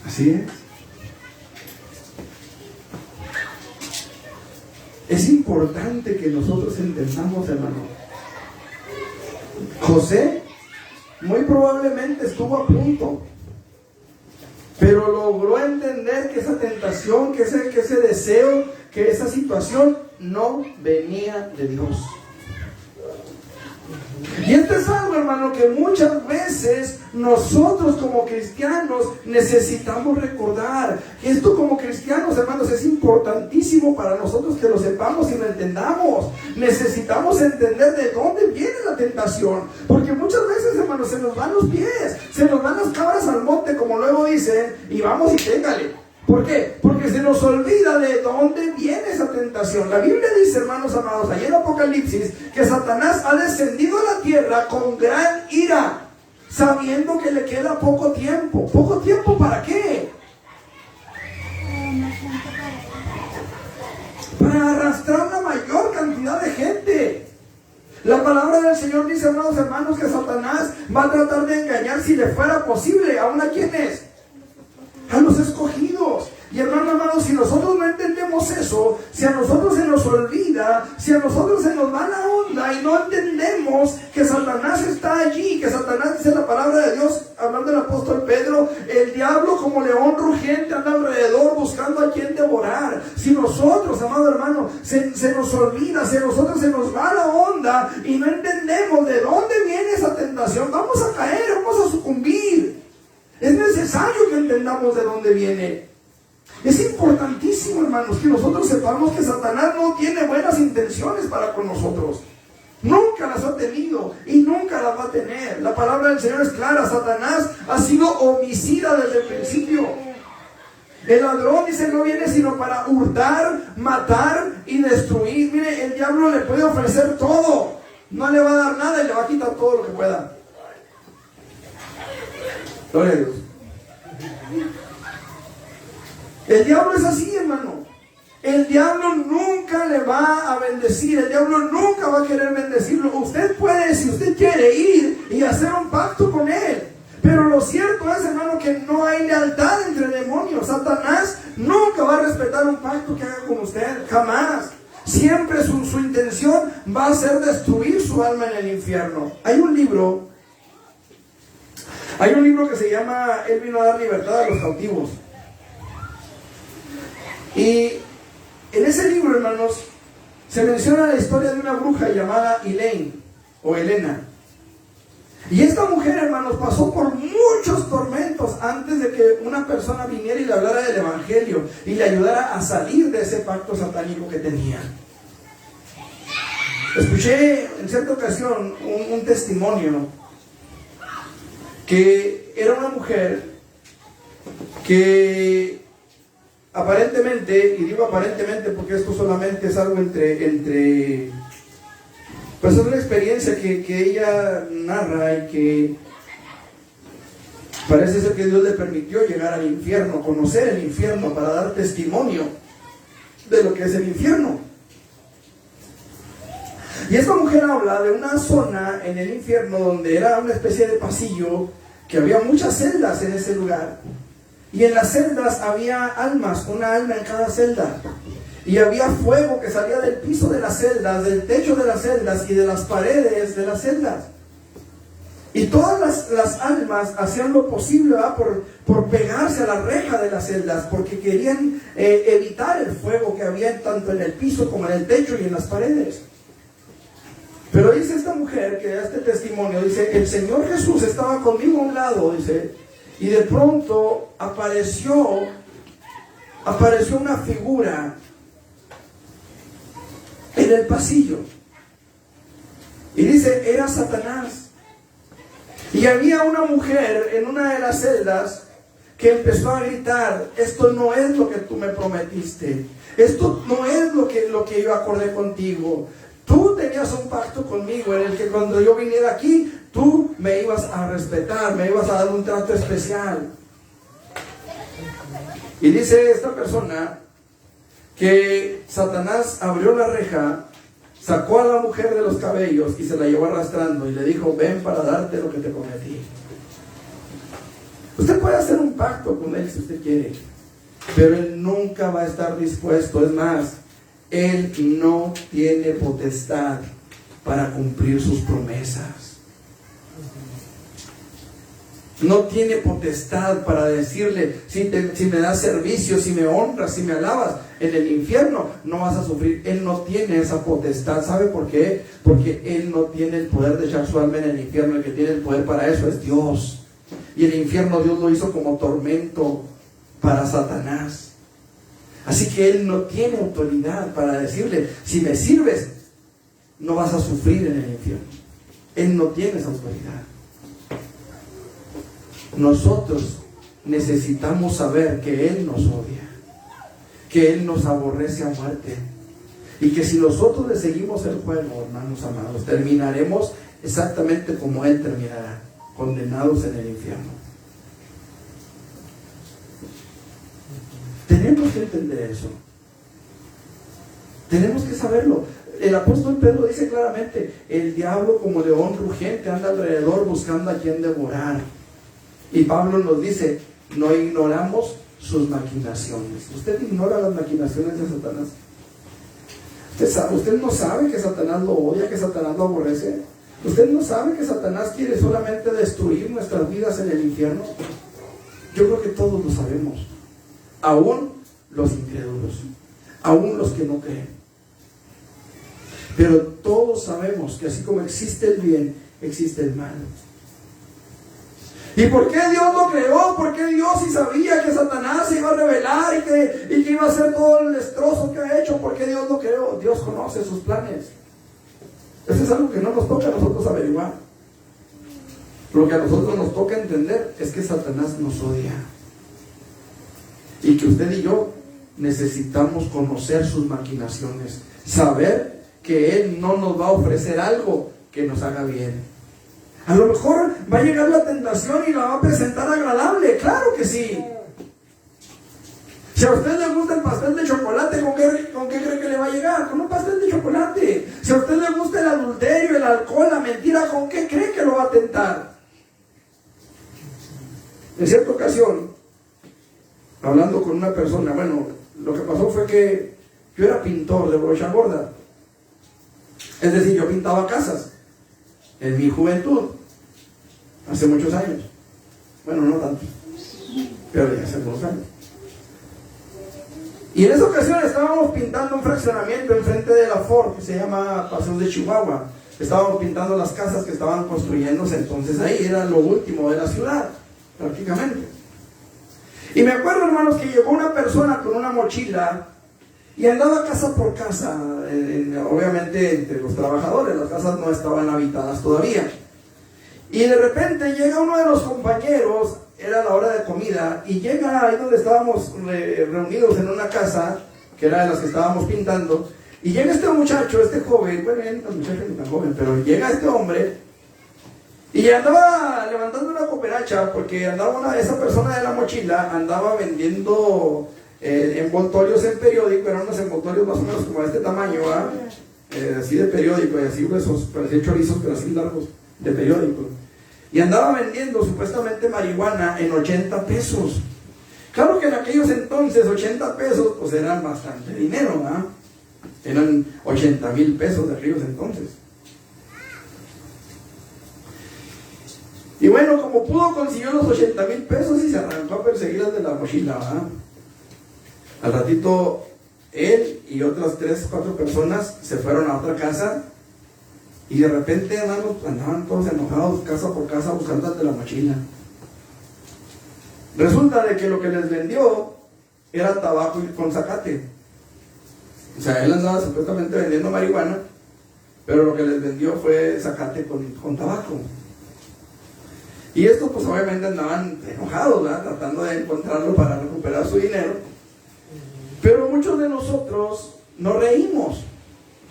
Así es. Es importante que nosotros entendamos, hermano. José muy probablemente estuvo a punto, pero logró entender que esa tentación, que ese deseo, que esa situación no venía de Dios. Y esto es algo, hermano, que muchas veces nosotros como cristianos necesitamos recordar. Esto como cristianos, hermanos, es importantísimo para nosotros que lo sepamos y lo entendamos. Necesitamos entender de dónde viene la tentación, porque muchas veces, hermanos, se nos van los pies, se nos van las cabras al monte, como luego dicen, y vamos y téngale. ¿Por qué? Porque se nos olvida de dónde viene esa tentación. La Biblia dice, hermanos amados, allá en Apocalipsis, que Satanás ha descendido a la tierra con gran ira, sabiendo que le queda poco tiempo. ¿Poco tiempo para qué? Para arrastrar la mayor cantidad de gente. La palabra del Señor dice, hermanos, que Satanás va a tratar de engañar, si le fuera posible, ¿aún a quiénes? A los escogidos. Y hermano amado, si nosotros no entendemos eso, si a nosotros se nos olvida, si a nosotros se nos va la onda y no entendemos que Satanás está allí, que Satanás, dice la palabra de Dios, hablando del apóstol Pedro, el diablo como león rugiente anda alrededor buscando a quien devorar. Si nosotros, amado hermano, se nos olvida, si a nosotros se nos va la onda y no entendemos de dónde viene esa tentación, vamos a caer, vamos a sucumbir. Es necesario que entendamos de dónde viene. Es importantísimo, hermanos, que nosotros sepamos que Satanás no tiene buenas intenciones para con nosotros. Nunca las ha tenido y nunca las va a tener. La palabra del Señor es clara. Satanás ha sido homicida desde el principio. El ladrón, dice, no viene sino para hurtar, matar y destruir. Mire, el diablo le puede ofrecer todo, no le va a dar nada y le va a quitar todo lo que pueda. Gloria a Dios. El diablo es así, hermano. El diablo nunca le va a bendecir. El diablo nunca va a querer bendecirlo. Usted puede, si usted quiere, ir y hacer un pacto con él. Pero lo cierto es, hermano, que no hay lealtad entre demonios. Satanás nunca va a respetar un pacto que haga con usted. Jamás. Siempre su intención va a ser destruir su alma en el infierno. Hay un libro que se llama Él vino a dar libertad a los cautivos. Y en ese libro, hermanos, se menciona la historia de una bruja llamada Elaine o Elena. Y esta mujer, hermanos, pasó por muchos tormentos antes de que una persona viniera y le hablara del evangelio y le ayudara a salir de ese pacto satánico que tenía. Escuché en cierta ocasión un testimonio que era una mujer que aparentemente, y digo aparentemente porque esto solamente es algo pues es una experiencia que ella narra y que parece ser que Dios le permitió llegar al infierno, conocer el infierno para dar testimonio de lo que es el infierno. Y esta mujer habla de una zona en el infierno donde era una especie de pasillo, que había muchas celdas en ese lugar. Y en las celdas había almas, una alma en cada celda. Y había fuego que salía del piso de las celdas, del techo de las celdas y de las paredes de las celdas. Y todas las almas hacían lo posible, ¿verdad?, por pegarse a la reja de las celdas, porque querían evitar el fuego que había tanto en el piso como en el techo y en las paredes. Pero dice esta mujer que da este testimonio, dice, el Señor Jesús estaba conmigo a un lado, dice, y de pronto apareció una figura en el pasillo. Y dice, era Satanás. Y había una mujer en una de las celdas que empezó a gritar, esto no es lo que tú me prometiste, esto no es lo que yo acordé contigo. Tú tenías un pacto conmigo en el que cuando yo viniera aquí, tú me ibas a respetar, me ibas a dar un trato especial. Y dice esta persona que Satanás abrió la reja, sacó a la mujer de los cabellos y se la llevó arrastrando y le dijo, ven para darte lo que te prometí. Usted puede hacer un pacto con él si usted quiere, pero él nunca va a estar dispuesto. Es más, él no tiene potestad para cumplir sus promesas. No tiene potestad para decirle, si me das servicio, si me honras, si me alabas, en el infierno no vas a sufrir. Él no tiene esa potestad. ¿Sabe por qué? Porque él no tiene el poder de echar su alma en el infierno. El que tiene el poder para eso es Dios. Y el infierno Dios lo hizo como tormento para Satanás. Así que él no tiene autoridad para decirle, si me sirves, no vas a sufrir en el infierno. Él no tiene esa autoridad. Nosotros necesitamos saber que él nos odia, que él nos aborrece a muerte, y que si nosotros le seguimos el juego, hermanos amados, terminaremos exactamente como él terminará, condenados en el infierno. Tenemos que entender eso. Tenemos que saberlo. El apóstol Pedro dice claramente, el diablo como león rugiente anda alrededor buscando a quien devorar. Y Pablo nos dice, no ignoramos sus maquinaciones. ¿Usted ignora las maquinaciones de Satanás? ¿Usted no sabe que Satanás lo odia, que Satanás lo aborrece? ¿Usted no sabe que Satanás quiere solamente destruir nuestras vidas en el infierno? Yo creo que todos lo sabemos. Aún los incrédulos, aún los que no creen. Pero todos sabemos que así como existe el bien, existe el mal. ¿Y por qué Dios lo creó? ¿Por qué Dios, si sabía que Satanás se iba a rebelar y que iba a hacer todo el destrozo que ha hecho? ¿Por qué Dios lo creó? Dios conoce sus planes. Eso es algo que no nos toca a nosotros averiguar. Lo que a nosotros nos toca entender es que Satanás nos odia. Y que usted y yo necesitamos conocer sus maquinaciones. Saber que Él no nos va a ofrecer algo que nos haga bien. A lo mejor va a llegar la tentación y la va a presentar agradable. Claro que sí. Si a usted le gusta el pastel de chocolate, ¿con qué cree que le va a llegar? Con un pastel de chocolate. Si a usted le gusta el adulterio, el alcohol, la mentira, ¿con qué cree que lo va a tentar? En cierta ocasión, hablando con una persona, bueno, lo que pasó fue que yo era pintor de brocha gorda. Es decir, yo pintaba casas en mi juventud, hace muchos años. Bueno, no tanto, pero ya hace algunos años. Y en esa ocasión estábamos pintando un fraccionamiento enfrente de la Ford, que se llama Paseos de Chihuahua. Estábamos pintando las casas que estaban construyéndose entonces ahí, era lo último de la ciudad, prácticamente. Y me acuerdo, hermanos, que llegó una persona con una mochila y andaba casa por casa, obviamente entre los trabajadores, las casas no estaban habitadas todavía. Y de repente llega uno de los compañeros, era la hora de comida, y llega ahí donde estábamos reunidos en una casa, que era de las que estábamos pintando, y llega este muchacho, este joven, bueno, ya ni tan muchacho ni tan joven, pero llega este hombre, y andaba levantando una cooperacha, porque andaba esa persona de la mochila, andaba vendiendo envoltorios en periódico, eran unos envoltorios más o menos como de este tamaño, así de periódico, y así gruesos, parecían chorizos, pero así largos, de periódico. Y andaba vendiendo supuestamente marihuana en 80 pesos. Claro que en aquellos entonces 80 pesos pues eran bastante dinero, ¿verdad? Eran 80,000 pesos de aquellos entonces. Y bueno, como pudo, consiguió los 80,000 pesos y se arrancó a perseguir al de la mochila, ¿verdad? Al ratito, él y otras 3 o 4 personas se fueron a otra casa. Y de repente, hermanos, andaban todos enojados, casa por casa, buscando al de la mochila. Resulta de que lo que les vendió era tabaco con zacate. O sea, él andaba supuestamente vendiendo marihuana, pero lo que les vendió fue zacate con tabaco. Y estos pues obviamente andaban enojados, ¿verdad? Tratando de encontrarlo para recuperar su dinero. Pero muchos de nosotros nos reímos.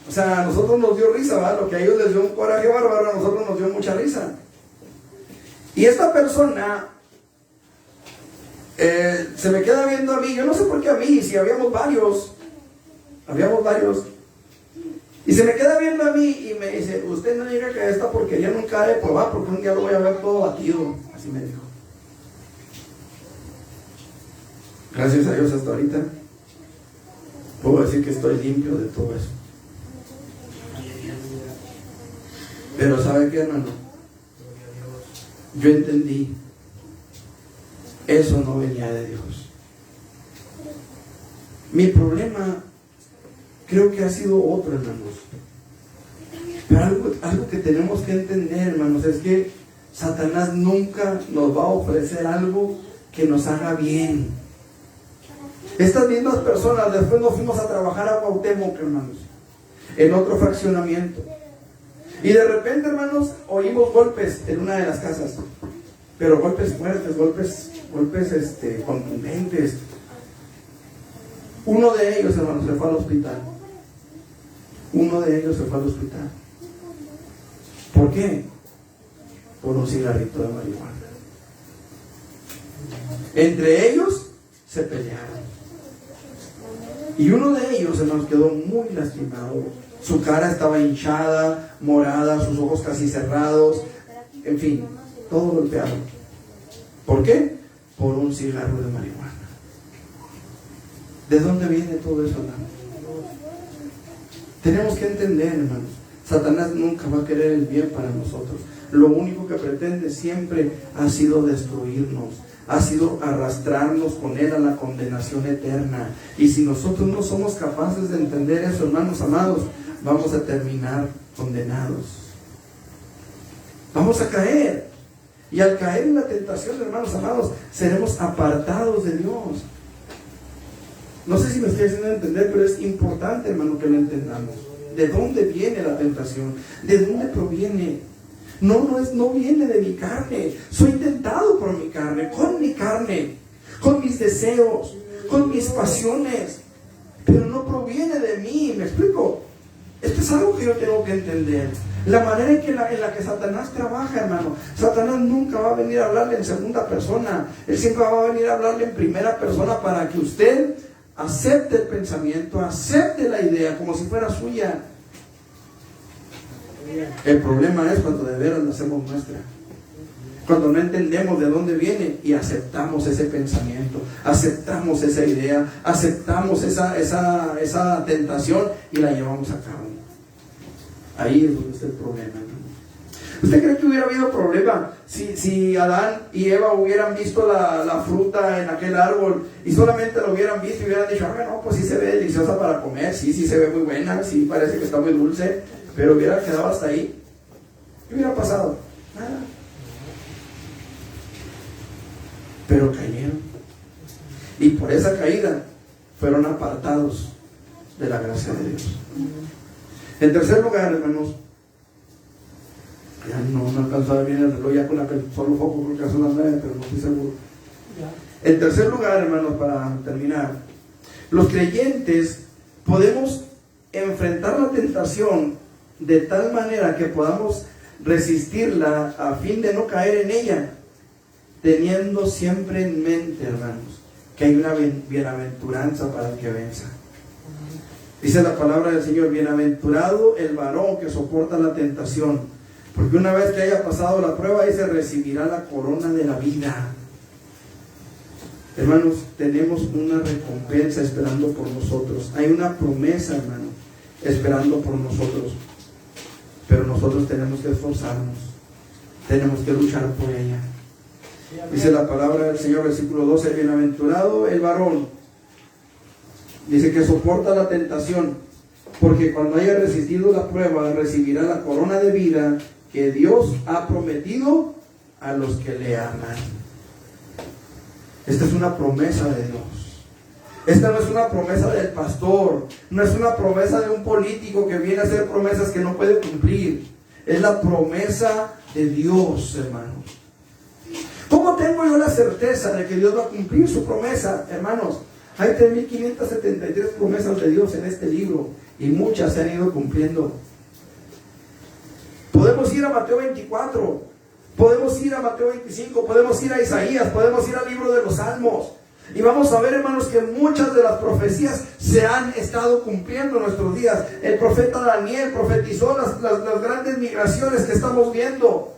O sea, a nosotros nos dio risa, ¿verdad? Lo que a ellos les dio un coraje bárbaro, a nosotros nos dio mucha risa. Y esta persona se me queda viendo a mí, yo no sé por qué a mí, si habíamos varios, y se me queda viendo a mí y me dice, usted no diga que esta porquería nunca ha de probar, porque un día lo voy a ver todo batido, así me dijo. Gracias a Dios hasta ahorita puedo decir que estoy limpio de todo eso. Pero ¿sabe qué, hermano? Yo entendí, eso no venía de Dios. Mi problema creo que ha sido otro, hermanos. Pero algo que tenemos que entender, hermanos, es que Satanás nunca nos va a ofrecer algo que nos haga bien. Estas mismas personas, después nos fuimos a trabajar a Cuauhtémoc, hermanos, en otro fraccionamiento. Y de repente, hermanos, oímos golpes en una de las casas. Pero golpes fuertes, golpes contundentes. Uno de ellos, hermanos, se fue al hospital. ¿Por qué? Por un cigarrito de marihuana. Entre ellos se pelearon. Y uno de ellos, hermanos, quedó muy lastimado. Su cara estaba hinchada, morada, sus ojos casi cerrados. En fin, todo golpeado. ¿Por qué? Por un cigarro de marihuana. ¿De dónde viene todo eso, hermanos? Tenemos que entender, hermanos, Satanás nunca va a querer el bien para nosotros. Lo único que pretende siempre ha sido destruirnos, ha sido arrastrarnos con él a la condenación eterna. Y si nosotros no somos capaces de entender eso, hermanos amados, vamos a terminar condenados. Vamos a caer. Y al caer en la tentación, hermanos amados, seremos apartados de Dios. No sé si me estoy haciendo entender, pero es importante, hermano, que lo entendamos. ¿De dónde viene la tentación? ¿De dónde proviene? No viene de mi carne. Soy tentado por mi carne, con mis deseos, con mis pasiones. Pero no proviene de mí, ¿me explico? Esto es algo que yo tengo que entender. La manera en la que Satanás trabaja, hermano. Satanás nunca va a venir a hablarle en segunda persona. Él siempre va a venir a hablarle en primera persona para que usted acepte el pensamiento, acepte la idea como si fuera suya. El problema es cuando de veras la hacemos nuestra. Cuando no entendemos de dónde viene y aceptamos ese pensamiento, aceptamos esa idea, aceptamos esa tentación y la llevamos a cabo. Ahí es donde está el problema, ¿no? ¿Usted cree que hubiera habido problema si Adán y Eva hubieran visto la fruta en aquel árbol y solamente lo hubieran visto y hubieran dicho, no, pues sí se ve deliciosa para comer, sí se ve muy buena, sí parece que está muy dulce, pero hubiera quedado hasta ahí? ¿Qué hubiera pasado? Nada. Pero cayeron. Y por esa caída fueron apartados de la gracia de Dios. En tercer lugar, hermanos, Ya no alcanzo a ver bien el reloj, ya con solo foco creo que son las 9, pero no estoy seguro. En tercer lugar, hermanos, para terminar, los creyentes podemos enfrentar la tentación de tal manera que podamos resistirla a fin de no caer en ella, teniendo siempre en mente, hermanos, que hay una bienaventuranza para el que venza. Dice la palabra del Señor: bienaventurado el varón que soporta la tentación, porque una vez que haya pasado la prueba, dice, recibirá la corona de la vida. Hermanos, tenemos una recompensa esperando por nosotros. Hay una promesa, hermanos, esperando por nosotros. Pero nosotros tenemos que esforzarnos, tenemos que luchar por ella. Dice la palabra del Señor, versículo 12: bienaventurado el varón, dice, que soporta la tentación, porque cuando haya resistido la prueba, recibirá la corona de vida que Dios ha prometido a los que le aman. Esta es una promesa de Dios. Esta no es una promesa del pastor, no es una promesa de un político que viene a hacer promesas que no puede cumplir. Es la promesa de Dios, hermanos. ¿Cómo tengo yo la certeza de que Dios va a cumplir su promesa, hermanos? Hay 3.573 promesas de Dios en este libro y muchas se han ido cumpliendo. Podemos ir a Mateo 24, podemos ir a Mateo 25, podemos ir a Isaías, podemos ir al libro de los Salmos. Y vamos a ver, hermanos, que muchas de las profecías se han estado cumpliendo en nuestros días. El profeta Daniel profetizó las grandes migraciones que estamos viendo.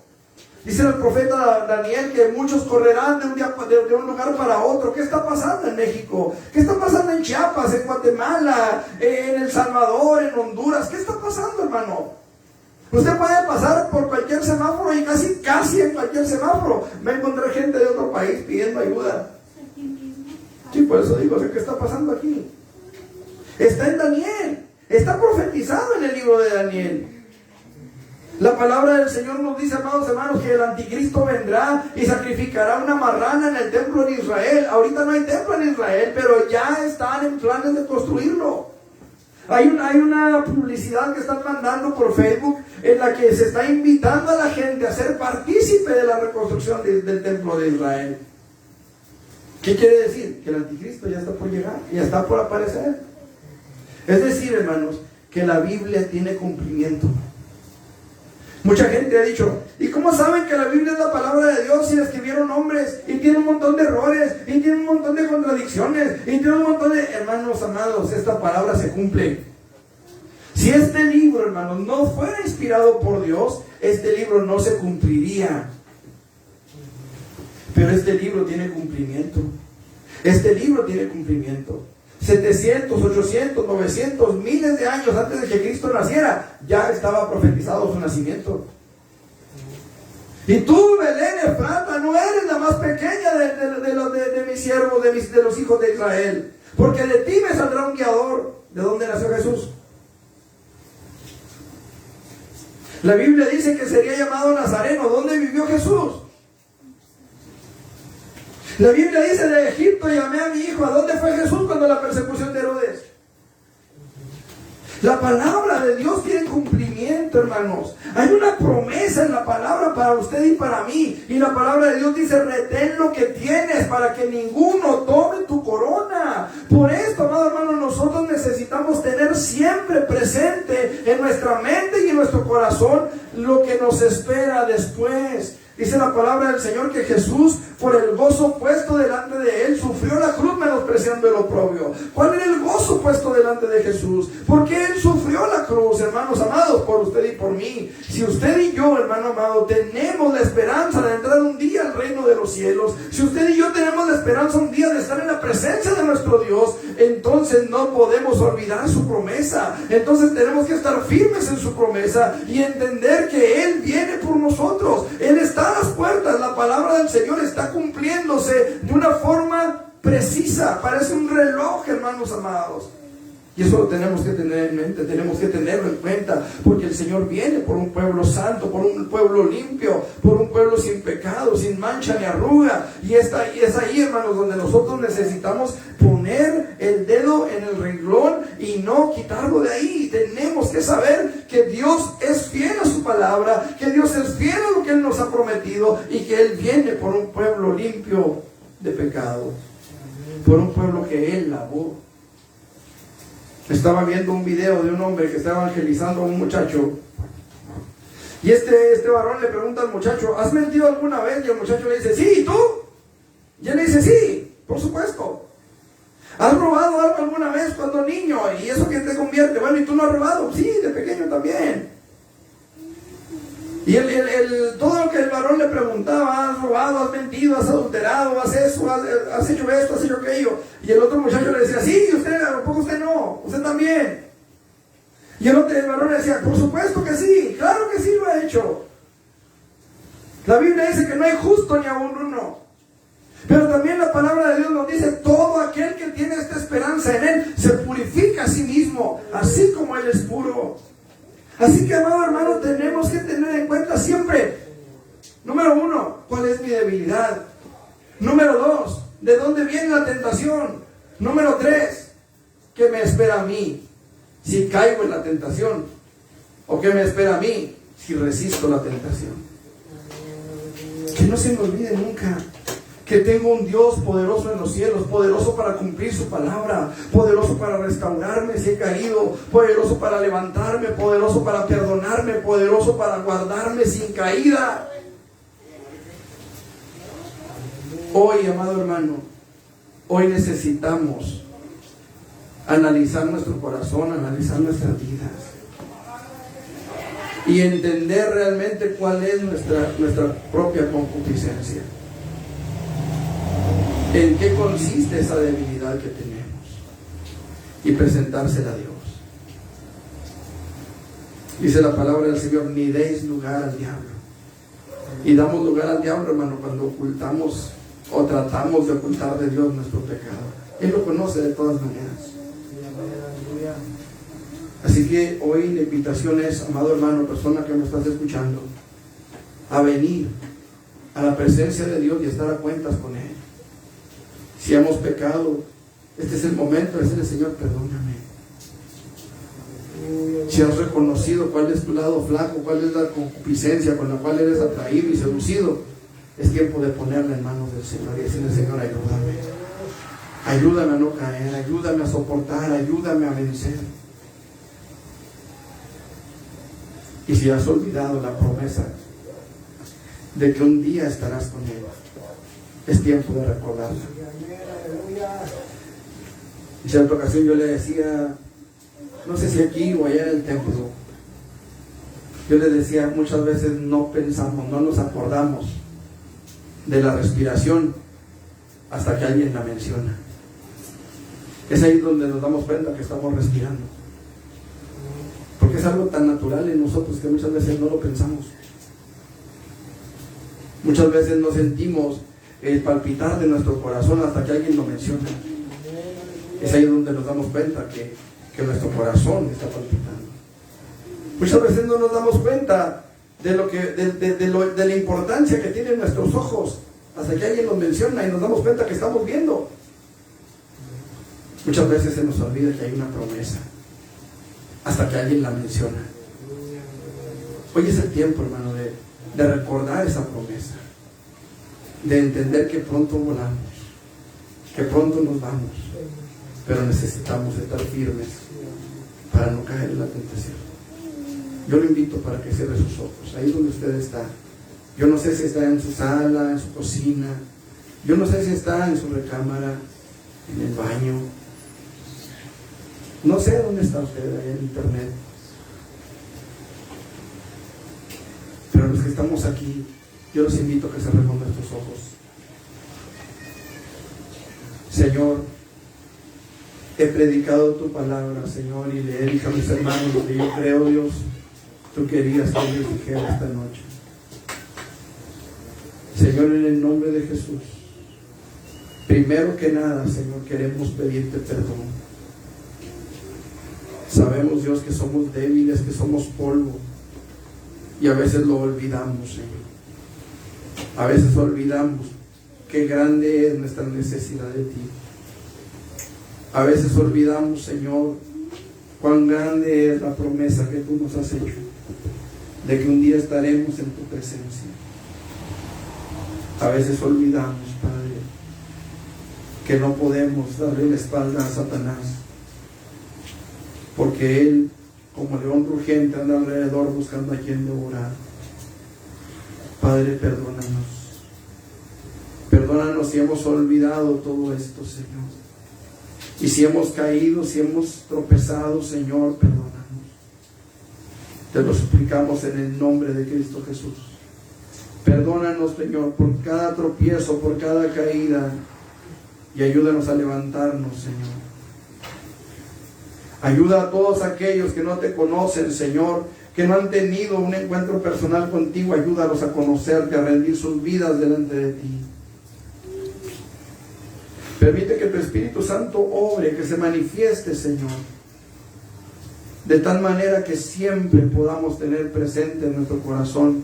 Dice el profeta Daniel que muchos correrán de un lugar para otro. ¿Qué está pasando en México? ¿Qué está pasando en Chiapas, en Guatemala, en El Salvador, en Honduras? ¿Qué está pasando, hermano? Usted puede pasar por cualquier semáforo y casi en cualquier semáforo va a encontrar gente de otro país pidiendo ayuda. Sí, por eso digo, ¿qué está pasando aquí? Está en Daniel, está profetizado en el libro de Daniel. La palabra del Señor nos dice, amados hermanos, que el anticristo vendrá y sacrificará una marrana en el templo de Israel. Ahorita no hay templo en Israel, pero ya están en planes de construirlo. Hay una publicidad que están mandando por Facebook en la que se está invitando a la gente a ser partícipe de la reconstrucción del templo de Israel. ¿Qué quiere decir? Que el anticristo ya está por llegar, ya está por aparecer. Es decir, hermanos, que la Biblia tiene cumplimiento. Mucha gente ha dicho, ¿y cómo saben que la Biblia es la palabra de Dios si la escribieron hombres? Y tiene un montón de errores, y tiene un montón de contradicciones, y tiene un montón de... Hermanos amados, esta palabra se cumple. Si este libro, hermanos, no fuera inspirado por Dios, este libro no se cumpliría. Pero este libro tiene cumplimiento. Este libro tiene cumplimiento. 700, 800, 900, miles de años antes de que Cristo naciera, ya estaba profetizado su nacimiento. Y tú, Belén Efrata, no eres la más pequeña de mis siervos, de los hijos de Israel, porque de ti me saldrá un guiador. ¿De dónde nació Jesús? La Biblia dice que sería llamado Nazareno. ¿Dónde vivió Jesús? La Biblia dice, de Egipto llamé a mi hijo. ¿A dónde fue Jesús cuando la persecución de Herodes? La palabra de Dios tiene cumplimiento, hermanos. Hay una promesa en la palabra para usted y para mí. Y la palabra de Dios dice, retén lo que tienes para que ninguno tome tu corona. Por esto, amado hermano, nosotros necesitamos tener siempre presente en nuestra mente y en nuestro corazón lo que nos espera después. Dice la palabra del Señor que Jesús, por el gozo puesto delante de Él, sufrió la cruz menospreciando el oprobio. ¿Cuál era el gozo puesto delante de Jesús? ¿Por qué Él sufrió la cruz, hermanos amados? Por usted y por mí. Si usted y yo, hermano amado, tenemos la esperanza de entrar un día al reino de los cielos, si usted y yo tenemos la esperanza un día de estar en la presencia de nuestro Dios, entonces no podemos olvidar su promesa. Entonces tenemos que estar firmes en su promesa y entender que Él viene por nosotros. Él está a las puertas. La palabra del Señor está cumpliéndose de una forma precisa. Parece un reloj, hermanos amados. Y eso lo tenemos que tener en mente, tenemos que tenerlo en cuenta, porque el Señor viene por un pueblo santo, por un pueblo limpio, por un pueblo sin pecado, sin mancha ni arruga. Y es ahí, hermanos, donde nosotros necesitamos poner el dedo en el renglón y no quitarlo de ahí. Tenemos que saber que Dios es fiel a su palabra, que Dios es fiel prometido y que Él viene por un pueblo limpio de pecado, por un pueblo que Él lavó. Estaba viendo un video de un hombre que estaba evangelizando a un muchacho. Y este varón le pregunta al muchacho, ¿has mentido alguna vez? Y el muchacho le dice, sí, ¿y tú? Y él le dice, sí, por supuesto. ¿Has robado algo alguna vez cuando niño? ¿Y eso que te convierte? Bueno, ¿y tú no has robado? Sí, de pequeño también. Y todo lo que el varón le preguntaba, ¿has robado, has mentido, has adulterado, has eso, has hecho esto, has hecho aquello? Y el otro muchacho le decía, sí, usted, ¿a poco usted no? Usted también. Y el varón le decía, por supuesto que sí, claro que sí lo ha hecho. La Biblia dice que no hay justo ni aún uno. Pero también la palabra de Dios nos dice, todo aquel que tiene esta esperanza en Él, se purifica a sí mismo, así como Él es puro. Así que, amado hermano, tenemos que tener en cuenta siempre, número 1, cuál es mi debilidad. Número 2, de dónde viene la tentación. Número 3, ¿qué me espera a mí si caigo en la tentación? ¿O qué me espera a mí si resisto la tentación? Que no se me olvide nunca que tengo un Dios poderoso en los cielos, poderoso para cumplir su palabra, poderoso para restaurarme si he caído, poderoso para levantarme, poderoso para perdonarme, poderoso para guardarme sin caída. Hoy, amado hermano, hoy necesitamos analizar nuestro corazón, analizar nuestras vidas y entender realmente cuál es nuestra propia concupiscencia. ¿En qué consiste esa debilidad que tenemos? Y presentársela a Dios. Dice la palabra del Señor, ni deis lugar al diablo. Y damos lugar al diablo, hermano, cuando ocultamos o tratamos de ocultar de Dios nuestro pecado. Él lo conoce de todas maneras. Así que hoy la invitación es, amado hermano, persona que me estás escuchando, a venir a la presencia de Dios y estar a cuentas con Él. Si hemos pecado, este es el momento de decirle, Señor, perdóname. Si has reconocido cuál es tu lado flaco, cuál es la concupiscencia con la cual eres atraído y seducido, es tiempo de ponerla en manos del Señor y decirle, Señor, ayúdame. Ayúdame a no caer, ayúdame a soportar, ayúdame a vencer. Y si has olvidado la promesa de que un día estarás con Él, es tiempo de recordarla. En cierta ocasión yo le decía, no sé si aquí o allá en el templo, yo le decía, muchas veces no pensamos, no nos acordamos de la respiración hasta que alguien la menciona. Es ahí donde nos damos cuenta que estamos respirando, porque es algo tan natural en nosotros que muchas veces no lo pensamos. Muchas veces no sentimos el palpitar de nuestro corazón hasta que alguien lo menciona. Es ahí donde nos damos cuenta que nuestro corazón está palpitando. Muchas veces no nos damos cuenta de la importancia que tienen nuestros ojos hasta que alguien los menciona y nos damos cuenta que estamos viendo. Muchas veces se nos olvida que hay una promesa hasta que alguien la menciona. Hoy es el tiempo, hermano, de recordar esa promesa, de entender que pronto volamos, que pronto nos vamos, pero necesitamos estar firmes para no caer en la tentación. Yo lo invito para que cierre sus ojos, ahí donde usted está. Yo no sé si está en su sala, en su cocina, yo no sé si está en su recámara, en el baño, no sé dónde está usted ahí en internet, pero los que estamos aquí, yo los invito a que cerremos nuestros ojos. Señor, he predicado tu palabra, Señor, y le he dicho a mis hermanos que yo creo, Dios, tú querías que les dijera esta noche. Señor, en el nombre de Jesús, primero que nada, Señor, queremos pedirte perdón. Sabemos, Dios, que somos débiles, que somos polvo, y a veces lo olvidamos, Señor. A veces olvidamos qué grande es nuestra necesidad de ti. A veces olvidamos, Señor, cuán grande es la promesa que tú nos has hecho de que un día estaremos en tu presencia. A veces olvidamos, Padre, que no podemos darle la espalda a Satanás, porque él, como león rugiente, anda alrededor buscando a quien devorar. Padre, perdónanos. Perdónanos si hemos olvidado todo esto, Señor. Y si hemos caído, si hemos tropezado, Señor, perdónanos. Te lo suplicamos en el nombre de Cristo Jesús. Perdónanos, Señor, por cada tropiezo, por cada caída, y ayúdanos a levantarnos, Señor. Ayuda a todos aquellos que no te conocen, Señor, que no han tenido un encuentro personal contigo. Ayúdalos a conocerte, a rendir sus vidas delante de ti. Permite que tu Espíritu Santo obre, que se manifieste, Señor, de tal manera que siempre podamos tener presente en nuestro corazón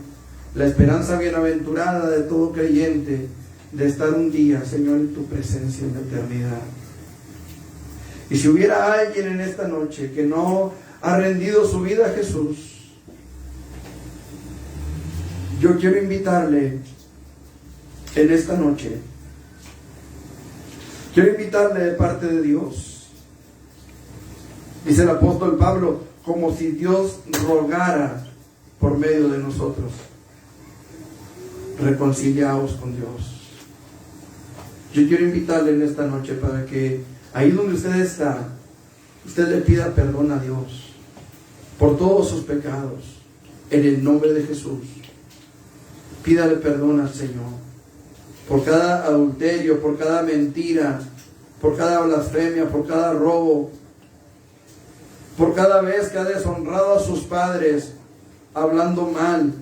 la esperanza bienaventurada de todo creyente de estar un día, Señor, en tu presencia en la eternidad. Y si hubiera alguien en esta noche que no ha rendido su vida a Jesús, yo quiero invitarle en esta noche. Quiero invitarle de parte de Dios. Dice el apóstol Pablo, como si Dios rogara por medio de nosotros: reconciliaos con Dios. Yo quiero invitarle en esta noche para que ahí donde usted está, usted le pida perdón a Dios por todos sus pecados, en el nombre de Jesús. Pídale perdón al Señor por cada adulterio, por cada mentira, por cada blasfemia, por cada robo, por cada vez que ha deshonrado a sus padres, hablando mal,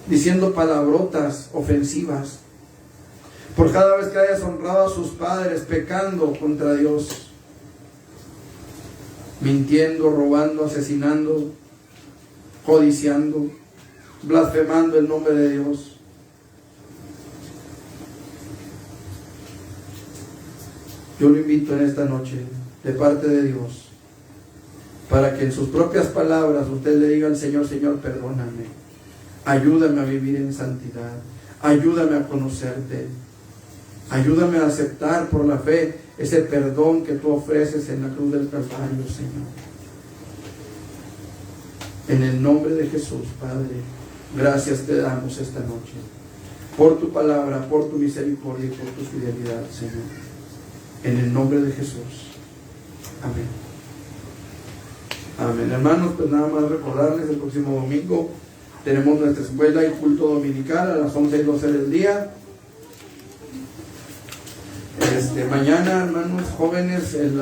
diciendo palabrotas ofensivas, por cada vez que ha deshonrado a sus padres, pecando contra Dios, mintiendo, robando, asesinando, codiciando, blasfemando el nombre de Dios. Yo lo invito en esta noche, de parte de Dios, para que en sus propias palabras usted le diga al Señor: Señor, perdóname, ayúdame a vivir en santidad, ayúdame a conocerte, ayúdame a aceptar por la fe ese perdón que tú ofreces en la cruz del Calvario, Señor. En el nombre de Jesús, Padre, gracias te damos esta noche por tu palabra, por tu misericordia y por tu fidelidad, Señor. En el nombre de Jesús. Amén. Amén. Hermanos, pues nada más recordarles, el próximo domingo tenemos nuestra escuela y culto dominical a las 11:12 del día. Mañana, hermanos jóvenes, el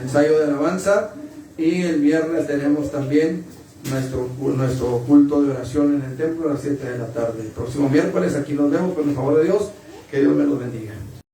ensayo de alabanza, y el viernes tenemos también nuestro culto de oración en el templo a las 7 de la tarde. El próximo miércoles aquí nos vemos con el favor de Dios. Que Dios me los bendiga.